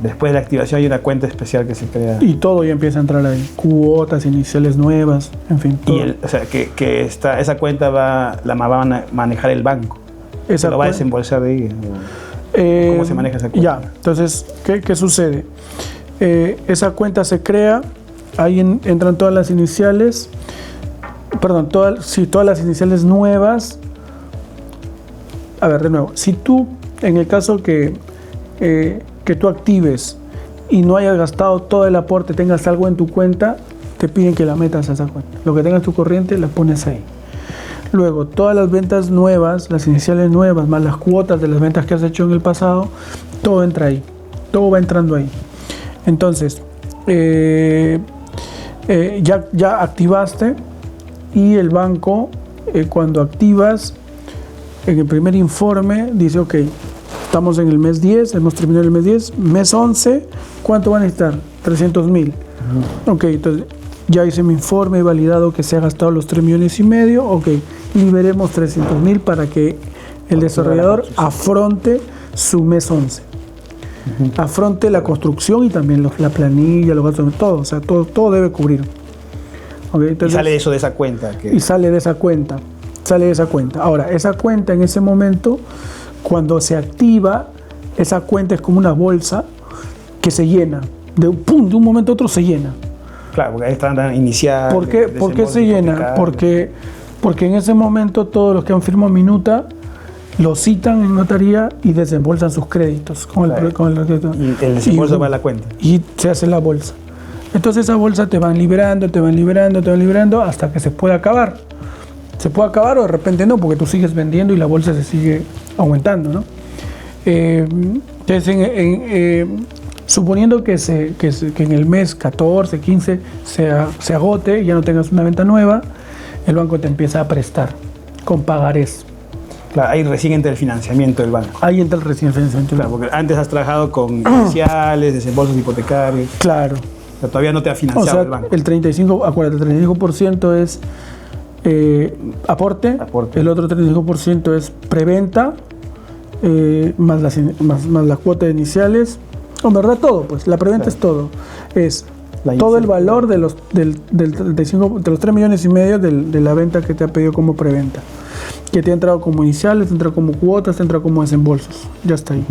Después de la activación hay una cuenta especial que se crea. Y todo ya empieza a entrar ahí. Cuotas iniciales nuevas, en fin. Todo. O sea, que esa cuenta va a manejar el banco. Lo va a desembolsar de ahí. ¿Cómo se maneja esa cuenta? Ya, entonces, ¿qué sucede? Esa cuenta se crea, ahí entran todas las iniciales. Perdón, todas las iniciales nuevas. A ver, de nuevo, si tú, en el caso que tú actives y no hayas gastado todo el aporte, tengas algo en tu cuenta, te piden que la metas a esa cuenta. Lo que tengas tu corriente, la pones ahí. Luego, todas las ventas nuevas, las iniciales nuevas, más las cuotas de las ventas que has hecho en el pasado, todo entra ahí. Todo va entrando ahí. Entonces, ya activaste y el banco, cuando activas, en el primer informe dice, ok, estamos en el mes 10, hemos terminado el mes 10, mes 11, ¿cuánto van a necesitar? 300,000. Ok, entonces ya hice mi informe, he validado que se ha gastado los 3,5 millones, ok, liberemos 300,000 para que el desarrollador afronte su mes 11. Afronte la construcción y también la planilla, los gastos, todo, o sea, todo debe cubrir. Okay, entonces, y sale eso de esa cuenta. Y sale de esa cuenta. Ahora, esa cuenta en ese momento, cuando se activa, esa cuenta es como una bolsa que se llena. De un momento a otro se llena. Claro, porque ahí están iniciados. ¿Por qué se llena? Porque en ese momento todos los que han firmado minuta lo citan en notaría y desembolsan sus créditos. Y el desembolso va a la cuenta. Y se hace la bolsa. Entonces esa bolsa te van liberando hasta que se pueda acabar. Se puede acabar o de repente no, porque tú sigues vendiendo y la bolsa se sigue aumentando, ¿no? Entonces, suponiendo que en el mes 14, 15 se agote y ya no tengas una venta nueva, el banco te empieza a prestar con pagarés. Claro, ahí recién entra el financiamiento del banco. Ahí entra el financiamiento. Claro, porque antes has trabajado con iniciales, desembolsos hipotecarios. Claro. O sea, todavía no te ha financiado el banco. El 35% es aporte, el otro 35% es preventa, más la cuota de iniciales. En verdad todo, pues, la preventa es todo. Es todo el valor de los 3,5 millones de la venta que te ha pedido como preventa. Que te ha entrado como iniciales, te ha entrado como cuotas, te ha entrado como desembolsos. Ya está ahí.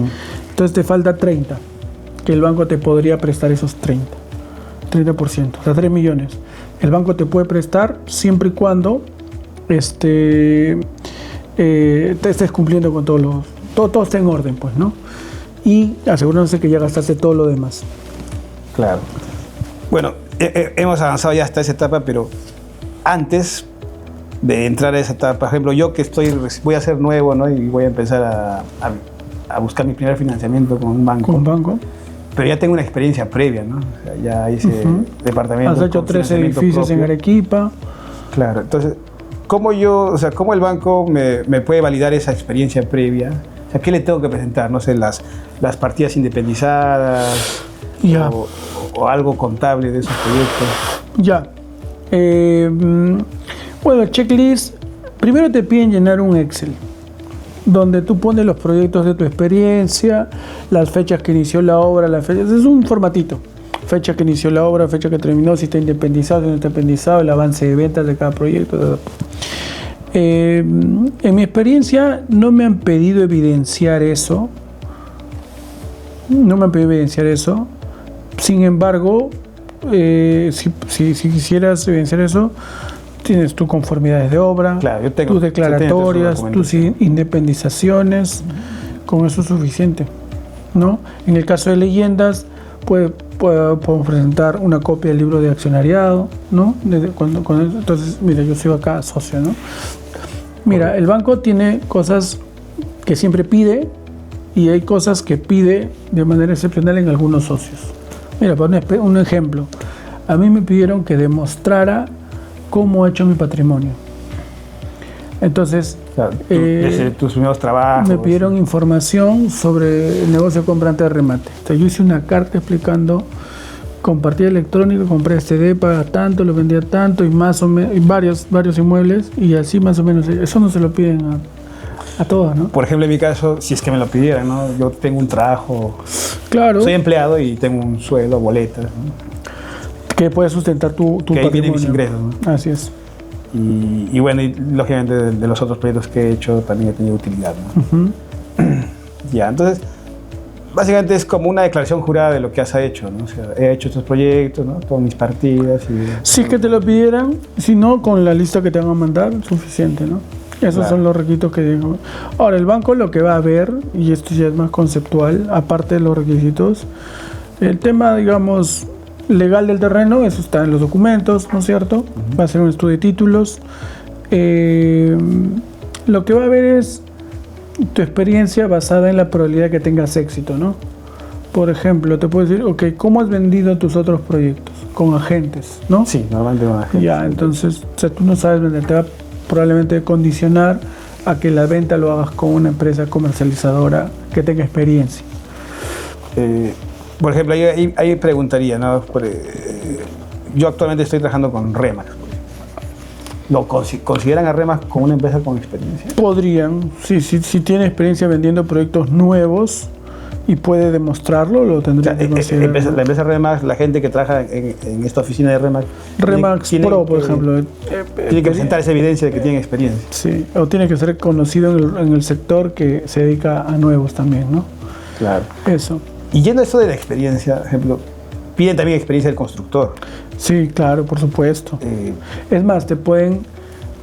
Entonces te falta 30, que el banco te podría prestar esos 30%, o sea, 3 millones. El banco te puede prestar siempre y cuando te estés cumpliendo con todo esté en orden, pues, ¿no? Y asegurándose que ya gastaste todo lo demás. Claro. Bueno, hemos avanzado ya hasta esa etapa, pero antes de entrar a esa etapa, por ejemplo, yo que voy a ser nuevo, ¿no? Y voy a empezar a buscar mi primer financiamiento con un banco. ¿Con un banco? Pero ya tengo una experiencia previa, ¿no? O sea, ya hice departamento. Has hecho 3 edificios propio en Arequipa. Claro, entonces, ¿cómo el banco me puede validar esa experiencia previa? O sea, ¿qué le tengo que presentar? No sé, las partidas independizadas o algo contable de esos proyectos. Ya. Bueno, el checklist, primero te piden llenar un Excel, donde tú pones los proyectos de tu experiencia, las fechas que inició la obra, es un formatito. Fecha que inició la obra, fecha que terminó, si está independizado, si no está independizado, el avance de ventas de cada proyecto. En mi experiencia no me han pedido evidenciar eso. Sin embargo, si quisieras evidenciar eso, tienes tus conformidades de obra, claro, tus declaratorias, tus independizaciones, con eso es suficiente, ¿no? En el caso de leyendas, podemos presentar una copia del libro de accionariado, ¿no? Entonces, mira, yo soy acá socio, ¿no? Mira, el banco tiene cosas que siempre pide y hay cosas que pide de manera excepcional en algunos socios. Mira, para un ejemplo, a mí me pidieron que demostrara cómo he hecho mi patrimonio. Entonces, claro, desde tus primeros trabajos. Me pidieron información sobre el negocio de comprante de remate. Entonces, yo hice una carta explicando, con partida electrónica, compré este depa tanto, lo vendía tanto, y más o menos, y varios inmuebles, y así más o menos. Eso no se lo piden a todos, ¿no? Por ejemplo, en mi caso, si es que me lo pidieran, ¿no? Yo tengo un trabajo, claro, soy empleado y tengo un sueldo, boletas, ¿no? Que puede sustentar tu que patrimonio. Ahí vienen mis ingresos, ¿no? Así es. Y bueno, y lógicamente de los otros proyectos que he hecho también he tenido utilidad, ¿no? Ya, entonces, básicamente es como una declaración jurada de lo que has hecho, ¿no? O sea, he hecho estos proyectos, ¿no? Todas mis partidas. Si es que te lo pidieran, si no, con la lista que te van a mandar, suficiente, ¿no? Esos son los requisitos que digo. Ahora, el banco lo que va a ver, y esto ya es más conceptual, aparte de los requisitos, el tema, digamos, legal del terreno, eso está en los documentos, ¿no es cierto? Va a ser un estudio de títulos, lo que va a haber es tu experiencia basada en la probabilidad que tengas éxito, ¿no? Por ejemplo, te puedo decir, ok, ¿cómo has vendido tus otros proyectos? Con agentes, ¿no? Sí, normalmente con agentes. Ya, entonces, o sea, tú no sabes vender, te va probablemente condicionar a que la venta lo hagas con una empresa comercializadora que tenga experiencia. Por ejemplo, ahí preguntaría, ¿no? Yo actualmente estoy trabajando con Remax. ¿Lo consideran a Remax como una empresa con experiencia? Podrían, sí, si tiene experiencia vendiendo proyectos nuevos y puede demostrarlo, lo tendría que considerar. La empresa Remax, la gente que trabaja en esta oficina de Remax... Remax Pro, por ejemplo. Tiene que presentar esa evidencia de que tiene experiencia. Sí, o tiene que ser conocido en el sector que se dedica a nuevos también, ¿no? Claro. Eso. Y yendo a esto de la experiencia, por ejemplo, piden también experiencia del constructor. Sí, claro, por supuesto. Es más, te piden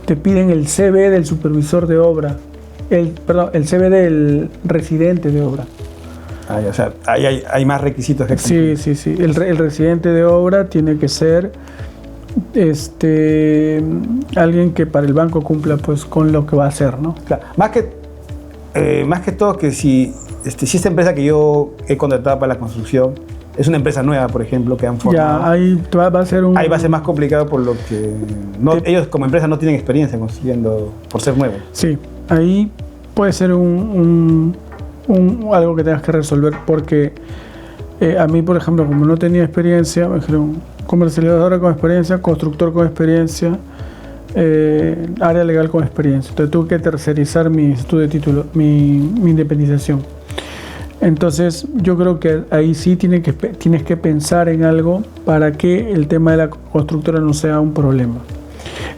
el CV del supervisor de obra, el CV del residente de obra. O sea, ahí hay más requisitos que cumplir. Sí. El residente de obra tiene que ser alguien que para el banco cumpla pues con lo que va a hacer, ¿no? Claro. Más que todo que si esta empresa que yo he contratado para la construcción es una empresa nueva, por ejemplo, que han formado. Ya, ahí va a ser ahí va a ser más complicado por lo que ellos como empresa no tienen experiencia consiguiendo por ser nuevos. Sí, ahí puede ser algo que tengas que resolver porque a mí, por ejemplo, como no tenía experiencia, me dijeron comercializadora con experiencia, constructor con experiencia, área legal con experiencia. Entonces tuve que tercerizar mi estudio de título, mi independización. Entonces yo creo que ahí sí tienes que pensar en algo para que el tema de la constructora no sea un problema.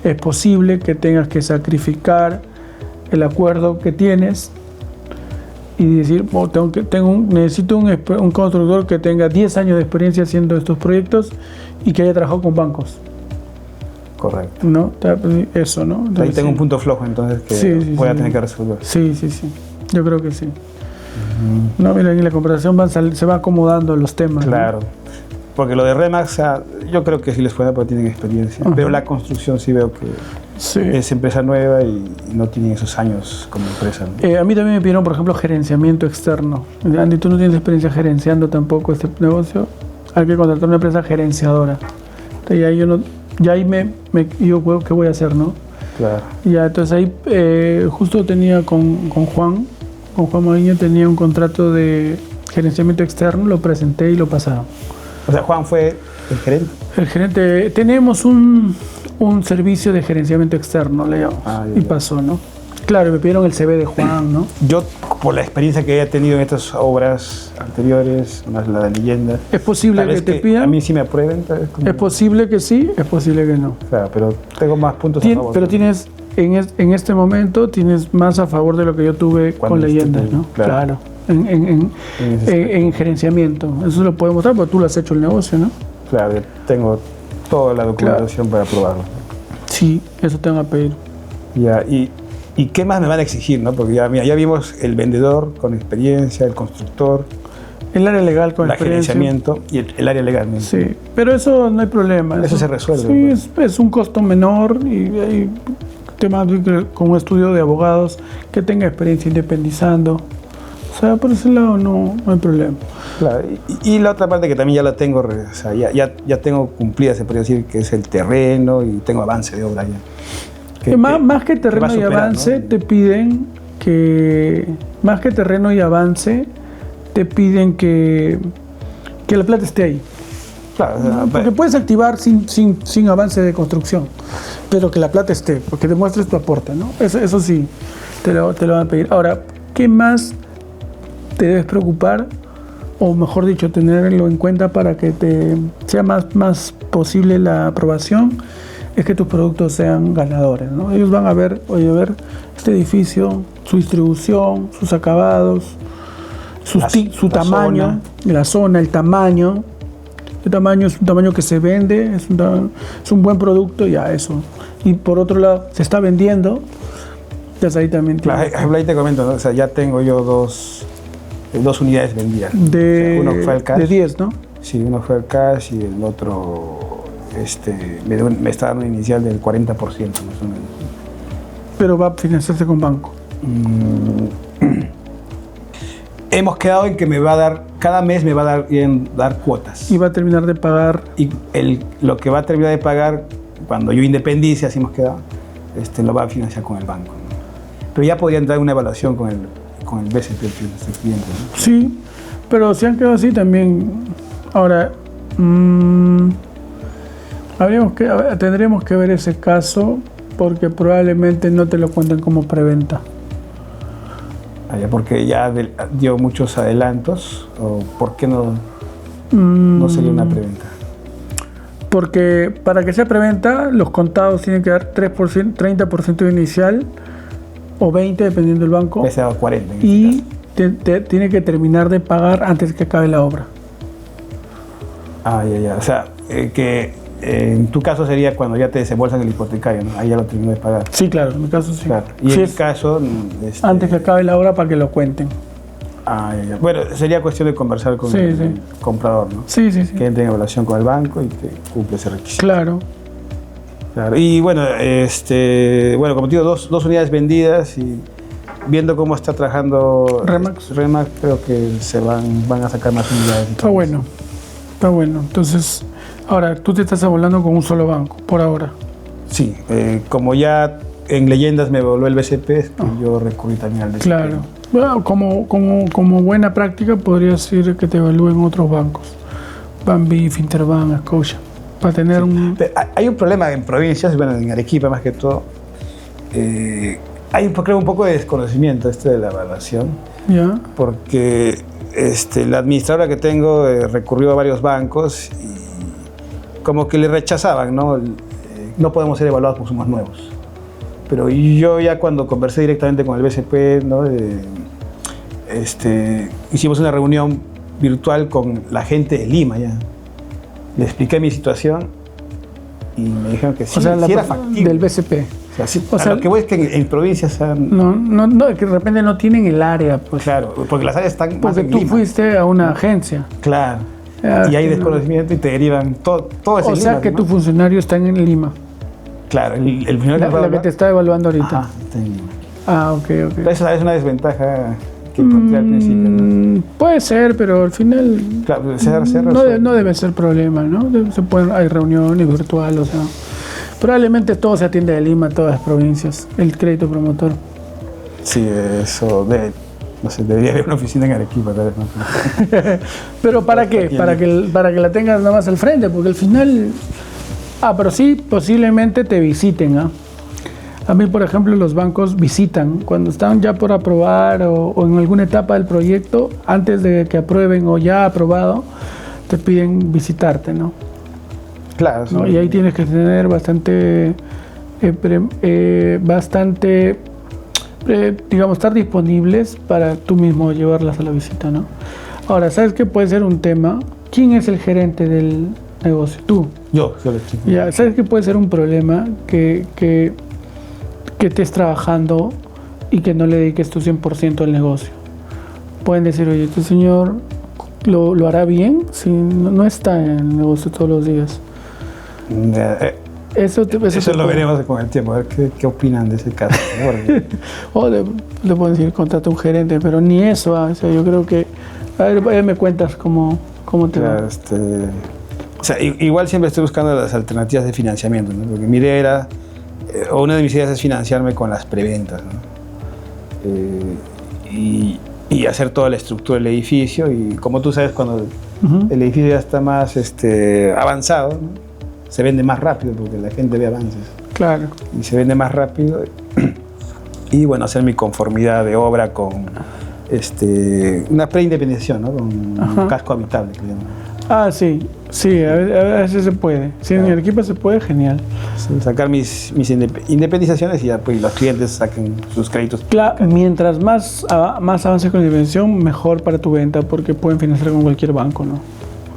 Es posible que tengas que sacrificar el acuerdo que tienes y decir, necesito un constructor que tenga 10 años de experiencia haciendo estos proyectos y que haya trabajado con bancos. Correcto. ¿No? Eso, ¿no? Entonces, ahí tengo un punto flojo entonces que voy a tener que resolver. Sí. Yo creo que sí. No, mira, en la conversación se va acomodando los temas. Claro. ¿No? Porque lo de Remax, yo creo que sí les puede porque tienen experiencia. Pero la construcción sí veo que es empresa nueva y no tienen esos años como empresa, ¿no? A mí también me pidieron, por ejemplo, gerenciamiento externo. Andy, tú no tienes experiencia gerenciando tampoco este negocio. Hay que contratar una empresa gerenciadora. Entonces yo ¿qué voy a hacer, no? Claro. Ya, entonces ahí justo tenía con Juan Mariño tenía un contrato de gerenciamiento externo, lo presenté y lo pasaron. O sea, Juan fue el gerente. El gerente, tenemos un servicio de gerenciamiento externo, le llamo, y pasó, ¿no? Claro, me pidieron el CV de Juan, ¿no? Yo, por la experiencia que haya tenido en estas obras anteriores, más la de leyenda, es posible que te pidan. A mí sí me aprueben. Es posible que sí, es posible que no. O sea, pero tengo más puntos a favor. Pero tienes, en este momento, tienes más a favor de lo que yo tuve con leyendas, ¿no? Claro. En gerenciamiento. Eso lo podemos mostrar porque tú lo has hecho el negocio, ¿no? Claro, yo tengo toda la documentación para probarlo. Sí, eso te van a pedir. Ya, ¿y qué más me van a exigir, no? Porque ya vimos el vendedor con experiencia, el constructor, el área legal con experiencia, gerenciamiento y el área legal mismo. Sí, pero eso no hay problema. Eso se resuelve. Sí, es un costo menor y hay temas con un estudio de abogados que tenga experiencia independizando. O sea, por ese lado no hay problema. Claro, y la otra parte que también ya la tengo, o sea, ya tengo cumplida, se podría decir, que es el terreno y tengo avance de obra ya. Más que terreno y avance, ¿no? Te piden que la plata esté ahí. Claro, porque puedes activar sin avance de construcción, pero que la plata esté, porque demuestres tu aporte, ¿no? Eso sí, te lo van a pedir. Ahora, ¿qué más te debes preocupar? O mejor dicho, tenerlo en cuenta para que te sea más posible la aprobación, es que tus productos sean ganadores, ¿no? Ellos van a ver, este edificio, su distribución, sus acabados, su tamaño, la zona, el tamaño. El tamaño es un tamaño que se vende, es un buen producto, ya eso. Y por otro lado, se está vendiendo, ya ahí también tiene. Claro, ahí te comento, ¿no? O sea, ya tengo yo dos unidades vendidas. Uno fue al cash. De 10, ¿no? Sí, uno fue al cash y el otro me está dando un inicial del 40% más o menos. Pero va a financiarse con banco. Hemos quedado en que me va a dar, cada mes me va a dar cuotas. Y va a terminar de pagar. Y lo que va a terminar de pagar, cuando yo independice, así hemos quedado, lo va a financiar con el banco, ¿no? Pero ya podría entrar una evaluación con el BCP, el cliente, ¿no? Sí, pero si han quedado así también. Ahora, tendremos que ver ese caso porque probablemente no te lo cuenten como preventa. Porque ya dio muchos adelantos, o ¿por qué no sería una preventa? Porque para que sea preventa, los contados tienen que dar 3%, 30% inicial o 20% dependiendo del banco. Ese ha dado 40%. Y tiene que terminar de pagar antes que acabe la obra. Ya. O sea, que en tu caso sería cuando ya te desembolsan el hipotecario, ¿no? Ahí ya lo terminó de pagar. Sí, claro, en mi caso sí. Claro. Y sí, en mi caso... antes que acabe la obra para que lo cuenten. Ya. Bueno, sería cuestión de conversar con el comprador, ¿no? Sí. Que entre en evaluación con el banco y que cumple ese requisito. Claro. Y bueno, como te digo, dos unidades vendidas y viendo cómo está trabajando Remax, creo que van a sacar más unidades. Está bueno. Entonces, ahora, tú te estás hablando con un solo banco, por ahora. Sí, como ya en leyendas me evaluó el BCP, yo recurrí también al BCP. Claro. Bueno, como buena práctica podría ser que te evalúen otros bancos. Banbif, Interbank, Scotia. Para tener Hay un problema en provincias, bueno, en Arequipa más que todo. Hay creo un poco de desconocimiento de la evaluación. ¿Ya? Porque la administradora que tengo recurrió a varios bancos y como que le rechazaban, ¿no? No podemos ser evaluados porque somos nuevos. Pero yo ya cuando conversé directamente con el BCP, ¿no? Hicimos una reunión virtual con la gente de Lima ya. Le expliqué mi situación y me dijeron que sí, sí era factible. Del BCP. Lo que voy es que en provincias... No, que de repente no tienen el área. Pues. Claro, porque las áreas están más en Porque tú Lima. Fuiste a una agencia. Claro. Y hay desconocimiento y te derivan todo ese O sea Lima, que ¿no? tu funcionario está en Lima. Claro, el funcionario... La que te está evaluando ahorita. Ajá, está en Lima. Ok. Esa es una desventaja que encontré al principio, ¿no? Puede ser, pero al final claro, no debe ser problema, ¿no? Hay reuniones virtuales, o sea, probablemente todo se atiende de Lima, todas las provincias, el crédito promotor. Sí, eso no sé, debería haber una oficina en Arequipa, tal vez, ¿no? ¿Pero para qué? Para que la tengas nada más al frente, porque al final... pero sí, posiblemente te visiten, ¿ah? A mí, por ejemplo, los bancos visitan cuando están ya por aprobar o en alguna etapa del proyecto, antes de que aprueben o ya aprobado, te piden visitarte, ¿no? Claro. ¿No? Y ahí tienes que tener bastante, digamos, estar disponibles para tú mismo llevarlas a la visita, ¿no? Ahora, ¿sabes qué puede ser un tema? ¿Quién es el gerente del negocio? Tú. Yo le explico. Ya, ¿sabes qué puede ser un problema? Que estés trabajando y que no le dediques tu 100% al negocio. Pueden decir, oye, este señor lo hará bien si no está en el negocio todos los días. Eso lo veremos con el tiempo, a ver qué opinan de ese caso. O le pueden decir, contrata un gerente, pero ni eso. O sea, yo creo que... A ver, me cuentas cómo te va. O sea, igual siempre estoy buscando las alternativas de financiamiento, ¿no? Porque mi idea era... una de mis ideas es financiarme con las preventas, ¿no? Y hacer toda la estructura del edificio. Y como tú sabes, cuando el edificio ya está más avanzado, ¿no? Se vende más rápido porque la gente ve avances. Claro. Y se vende más rápido. Y bueno, hacer mi conformidad de obra con una preindependización, ¿no? Con un casco habitable, que llaman. Sí, a veces se puede. Si en el equipo se puede, genial. Sí, sacar mis independizaciones y ya pues, los clientes saquen sus créditos. Claro, mientras más avances con la inversión, mejor para tu venta, porque pueden financiar con cualquier banco, ¿no?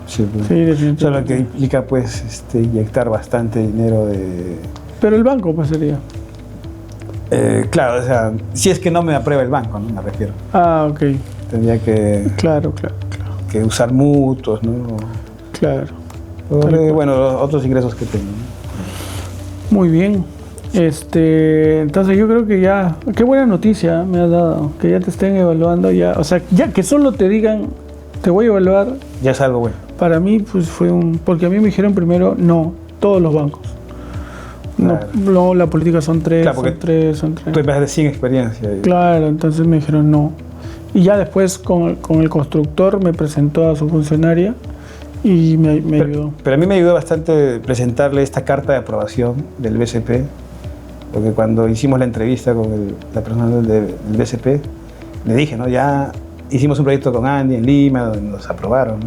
Sí, pues. Sí, definitivamente. Eso es lo que implica, pues, inyectar bastante dinero de... Pero el banco, pues, sería. Claro, o sea, si es que no me aprueba el banco, ¿no? Me refiero. Ok. Tendría que... Claro. Que usar mutuos, ¿no? Claro. Bueno, los otros ingresos que tengo, ¿no? Muy bien. Entonces yo creo que ya, qué buena noticia me has dado, que ya te estén evaluando ya, o sea, ya que solo te digan, te voy a evaluar. Ya es algo bueno. Para mí pues porque a mí me dijeron primero, no, todos los bancos. Claro. No, la política son tres, Claro, son tres, son tres. Tú empezaste sin experiencia. Claro, entonces me dijeron no. Y ya después con el constructor me presentó a su funcionaria y me ayudó. Pero a mí me ayudó bastante presentarle esta carta de aprobación del BCP, porque cuando hicimos la entrevista con la persona del BCP, le dije, ¿no? Ya hicimos un proyecto con Andy en Lima, donde nos aprobaron, ¿no?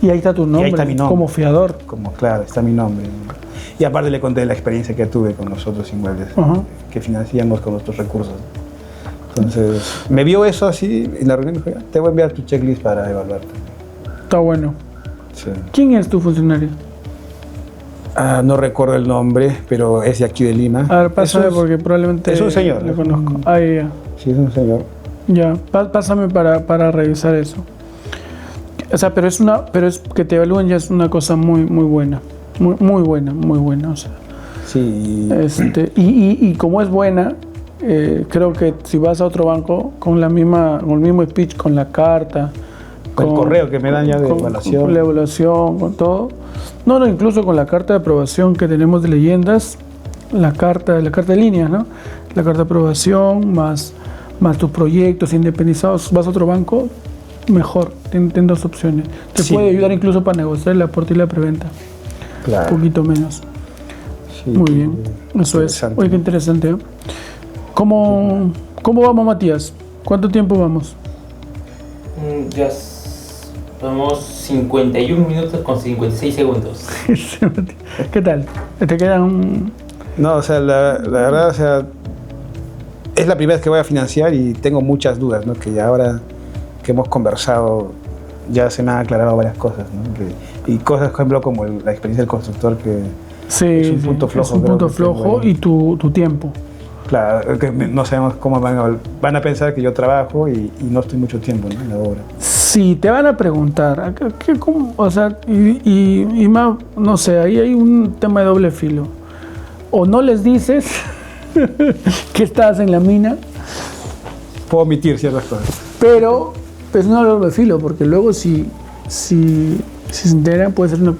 Y ahí está tu nombre, ahí está mi nombre, como fiador. Claro, está mi nombre. Y aparte le conté la experiencia que tuve con los otros inmuebles que financiamos con nuestros recursos. Entonces, me vio eso así en la reunión y me dijo, te voy a enviar tu checklist para evaluarte. Está bueno. Sí. ¿Quién es tu funcionario? No recuerdo el nombre, pero es de aquí de Lima. A ver, pásame porque probablemente es un señor. lo conozco. Ahí ya. Sí, es un señor. Ya, pásame para revisar eso. O sea, pero es que te evalúen ya es una cosa muy buena. Muy buena, o sea. Sí. Y como es buena, creo que si vas a otro banco con el mismo speech, con la carta, con el correo que me dan ya de evaluación. Con la evaluación, con todo. No, incluso con la carta de aprobación que tenemos de leyendas, la carta de líneas, ¿no? La carta de aprobación más tus proyectos independizados, vas a otro banco, mejor, ten dos opciones. Te puede ayudar incluso para negociar el aporte y la preventa. Claro. Un poquito menos. Sí, muy bien, eso es. Oye, qué interesante, ¿eh? ¿Cómo vamos, Matías? ¿Cuánto tiempo vamos? Ya vamos 51 minutos con 56 segundos. ¿Qué tal? ¿Te quedan? No, o sea, la verdad, o sea, es la primera vez que voy a financiar y tengo muchas dudas, ¿no? Que ya ahora que hemos conversado ya se me han aclarado varias cosas, ¿no? Y cosas, por ejemplo, como la experiencia del constructor, que es un punto flojo. Es un punto flojo y tu tiempo. Claro, que no sabemos cómo van a pensar que yo trabajo y no estoy mucho tiempo, ¿no? En la obra. Sí, te van a preguntar, ¿cómo? O sea, y más, no sé, ahí hay un tema de doble filo. O no les dices que estás en la mina. Puedo omitir ciertas cosas. Pero es un doble filo, porque luego si se enteran puede ser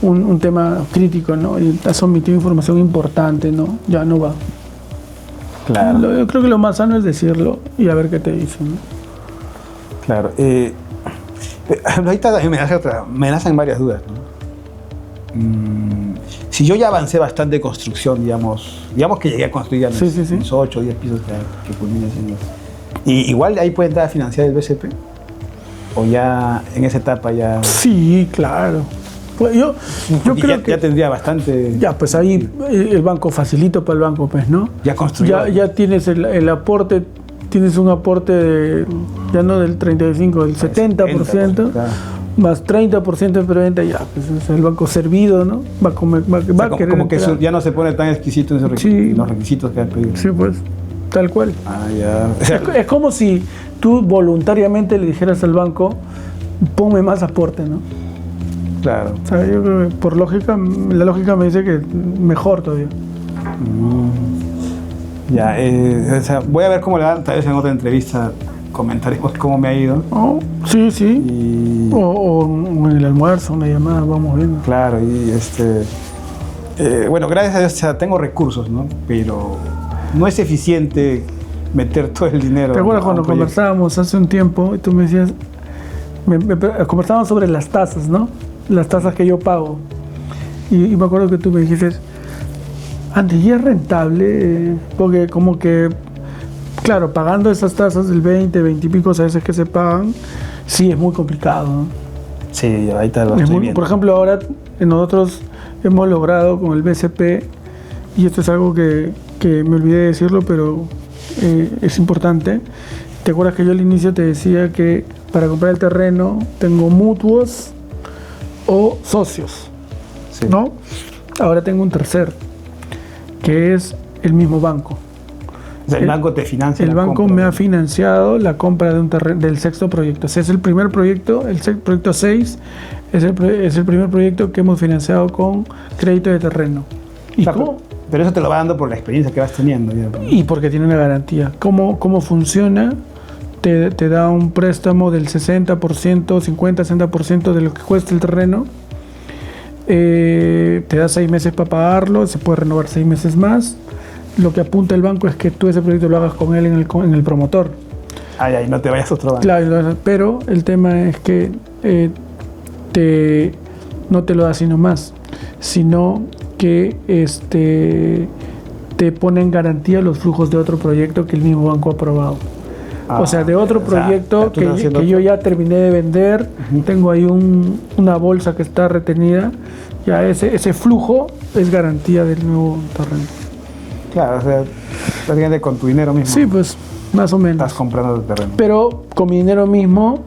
un tema crítico, ¿no? Y has omitido información importante, ¿no? Ya no va. Claro. Yo creo que lo más sano es decirlo y a ver qué te dicen, ¿no? Claro. Ahorita también me nacen varias dudas, ¿no? Si yo ya avancé bastante de construcción, digamos que llegué a construir ya mis 8 o 10 pisos que culminé haciendo. ¿Y igual ahí puede entrar a financiar el BCP? ¿O ya en esa etapa ya...? Sí, claro. Pues yo creo que ya tendría bastante... Ya, pues ahí el banco facilito para el banco, pues, ¿no? Ya construyó. Ya tienes el aporte, tienes un aporte ya no del 35, del 70%, claro. Más 30% de preventa, ya, pues es el banco servido, ¿no? Va a querer como que ya no se pone tan exquisito en los requisitos que hay pedido. Sí, pues, tal cual. Ya. Es como si tú voluntariamente le dijeras al banco, ponme más aporte, ¿no? Claro. O sea, yo creo que por lógica, la lógica me dice que mejor todavía. Ya, o sea, voy a ver cómo le dan, tal vez en otra entrevista comentaremos cómo me ha ido. Oh, sí. O en el almuerzo, una llamada, vamos viendo. Claro, y bueno, gracias a Dios, o sea, tengo recursos, ¿no? Pero no es eficiente meter todo el dinero. ¿Te acuerdas cuando conversábamos hace un tiempo y tú me decías, conversábamos sobre las tasas, ¿no? Las tasas que yo pago. Y me acuerdo que tú me dijiste, Andy, ¿y es rentable? Porque como que, claro, pagando esas tasas del 20 y pico a veces que se pagan, sí, es muy complicado, ¿no? Sí, ahorita lo estoy viendo. Por ejemplo, ahora nosotros hemos logrado con el BCP, y esto es algo que me olvidé de decirlo, pero es importante. ¿Te acuerdas que yo al inicio te decía que para comprar el terreno tengo mutuos o socios? Sí. ¿No? Ahora tengo un tercer, que es el mismo banco. O sea, el banco te financia. El banco me ha financiado la compra de un del sexto proyecto. O sea, es el primer proyecto, el proyecto 6, es el primer proyecto que hemos financiado con crédito de terreno. ¿Y cómo? Pero eso te lo va dando por la experiencia que vas teniendo. Ya. Y porque tiene una garantía. ¿Cómo funciona? Te da un préstamo del 60%, 50-60% de lo que cuesta el terreno. Te da 6 meses para pagarlo, se puede renovar 6 meses más. Lo que apunta el banco es que tú ese proyecto lo hagas con él en el promotor. Ay, no te vayas a otro banco. Claro, pero el tema es que no te lo da así nomás, sino que te pone en garantía los flujos de otro proyecto que el mismo banco ha aprobado. O sea, de otro proyecto que yo ya terminé de vender, tengo ahí una bolsa que está retenida, ya ese flujo es garantía del nuevo terreno. Claro, o sea, prácticamente con tu dinero mismo. Sí, pues, más o menos. Estás comprando el terreno. Pero con mi dinero mismo,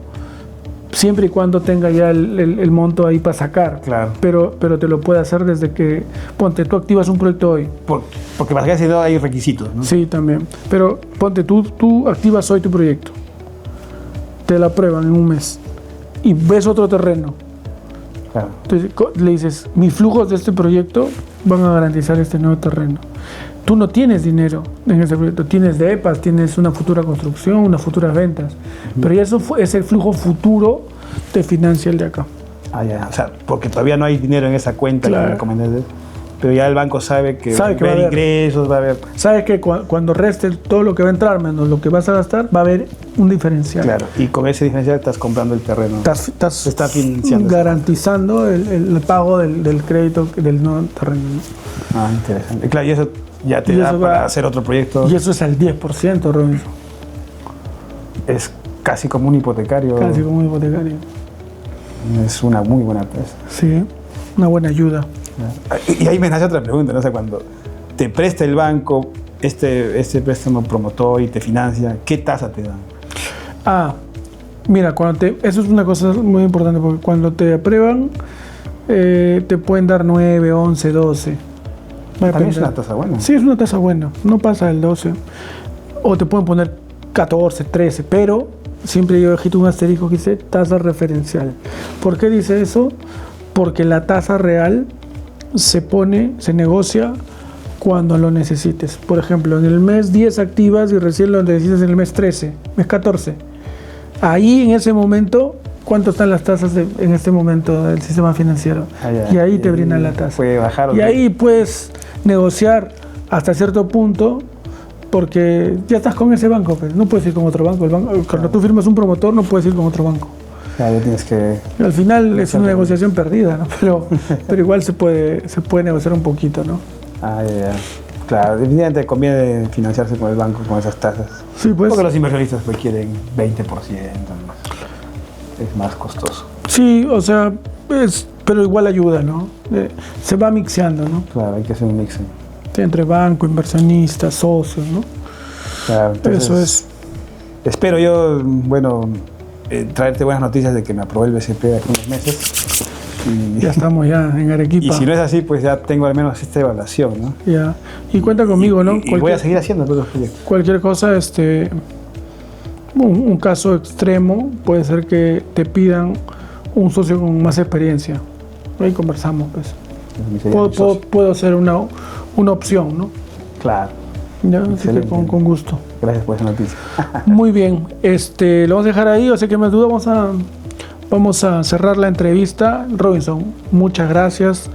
siempre y cuando tenga ya el monto ahí para sacar. Claro. Pero te lo puede hacer desde que, ponte, tú activas un proyecto hoy. Porque para que si no hay requisitos, ¿no? Sí, también. Pero ponte, tú activas hoy tu proyecto. Te la aprueban en un mes. Y ves otro terreno. Claro. Entonces le dices, mis flujos de este proyecto van a garantizar este nuevo terreno. Tú no tienes dinero en ese proyecto, tienes DEPAs, tienes una futura construcción, unas futuras ventas, pero ya ese flujo futuro te financia el de acá. Ah, ya, o sea, porque todavía no hay dinero en esa cuenta, Claro. que recomendaste, pero ya el banco sabe que Sabe que va a haber ingresos, va a haber... Sabes que cuando reste todo lo que va a entrar menos lo que vas a gastar, va a haber un diferencial. Claro, y con ese diferencial estás comprando el terreno. Estás Está financiando. garantizando el pago del crédito del nuevo terreno, ¿no? Ah, interesante. Claro, y eso ya te Y da eso para va- hacer otro proyecto. Y eso es al 10%, Robinson, Es casi como un hipotecario. casi como un hipotecario. Es una muy buena empresa. Sí, una buena ayuda. Y ahí me nace otra pregunta, ¿no? O sea, cuando te presta el banco este préstamo promotor y te financia, ¿qué tasa te dan? Mira, eso es una cosa muy importante, porque cuando te aprueban, te pueden dar 9, 11, 12. Va a También es depender. una tasa buena. Sí, es una tasa buena, no pasa el 12. O te pueden poner 14, 13, pero siempre yo agito un asterisco que dice tasa referencial. ¿Por qué dice eso? Porque la tasa real se negocia cuando lo necesites. Por ejemplo, en el mes 10 activas y recién lo necesitas en el mes 13, mes 14. Ahí en ese momento, ¿cuánto están las tasas en este momento del sistema financiero? Y ahí te brindan la tasa. Puede bajar o Y no. ahí puedes negociar hasta cierto punto, porque ya estás con ese banco, pues. No puedes ir con otro banco. Cuando tú firmas un promotor, no puedes ir con otro banco. Ya tienes que... Al final es una negociación perdida, ¿no? Pero igual se puede negociar un poquito, ¿no? ya. Claro, definitivamente conviene financiarse con el banco con esas tasas. Sí, pues. Porque los inversionistas pues quieren 20%, ¿no? Es más costoso. Sí, o sea, pero igual ayuda, ¿no? Se va mixeando, ¿no? Claro, hay que hacer un mix. Entre banco, inversionistas, socios, ¿no? Claro, entonces, Eso es. Espero yo, bueno, traerte buenas noticias de que me aprobé el BCP de aquí unos meses. Y, Ya estamos ya en Arequipa. y si no es así, pues ya tengo al menos esta evaluación, ¿no? Ya. Y cuenta conmigo, ¿no? Y voy a seguir haciendo todos los proyectos. Cualquier cosa, un caso extremo puede ser que te pidan un socio con más experiencia. Ahí conversamos, pues. Puedo ser una opción, ¿no? Claro. Ya, así que Excelente. con gusto. Gracias por esa noticia. Muy bien, lo vamos a dejar ahí, o sea que más duda vamos a cerrar la entrevista. Robinson, muchas gracias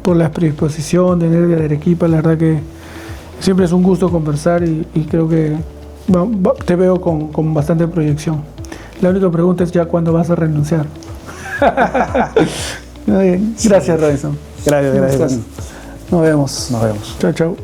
por la predisposición de Energía de Arequipa, la verdad que siempre es un gusto conversar y creo que te veo con bastante proyección. La única pregunta es ya cuándo vas a renunciar. Muy bien. Gracias, Robinson. Gracias. Nos vemos. Nos vemos. Chao, chao.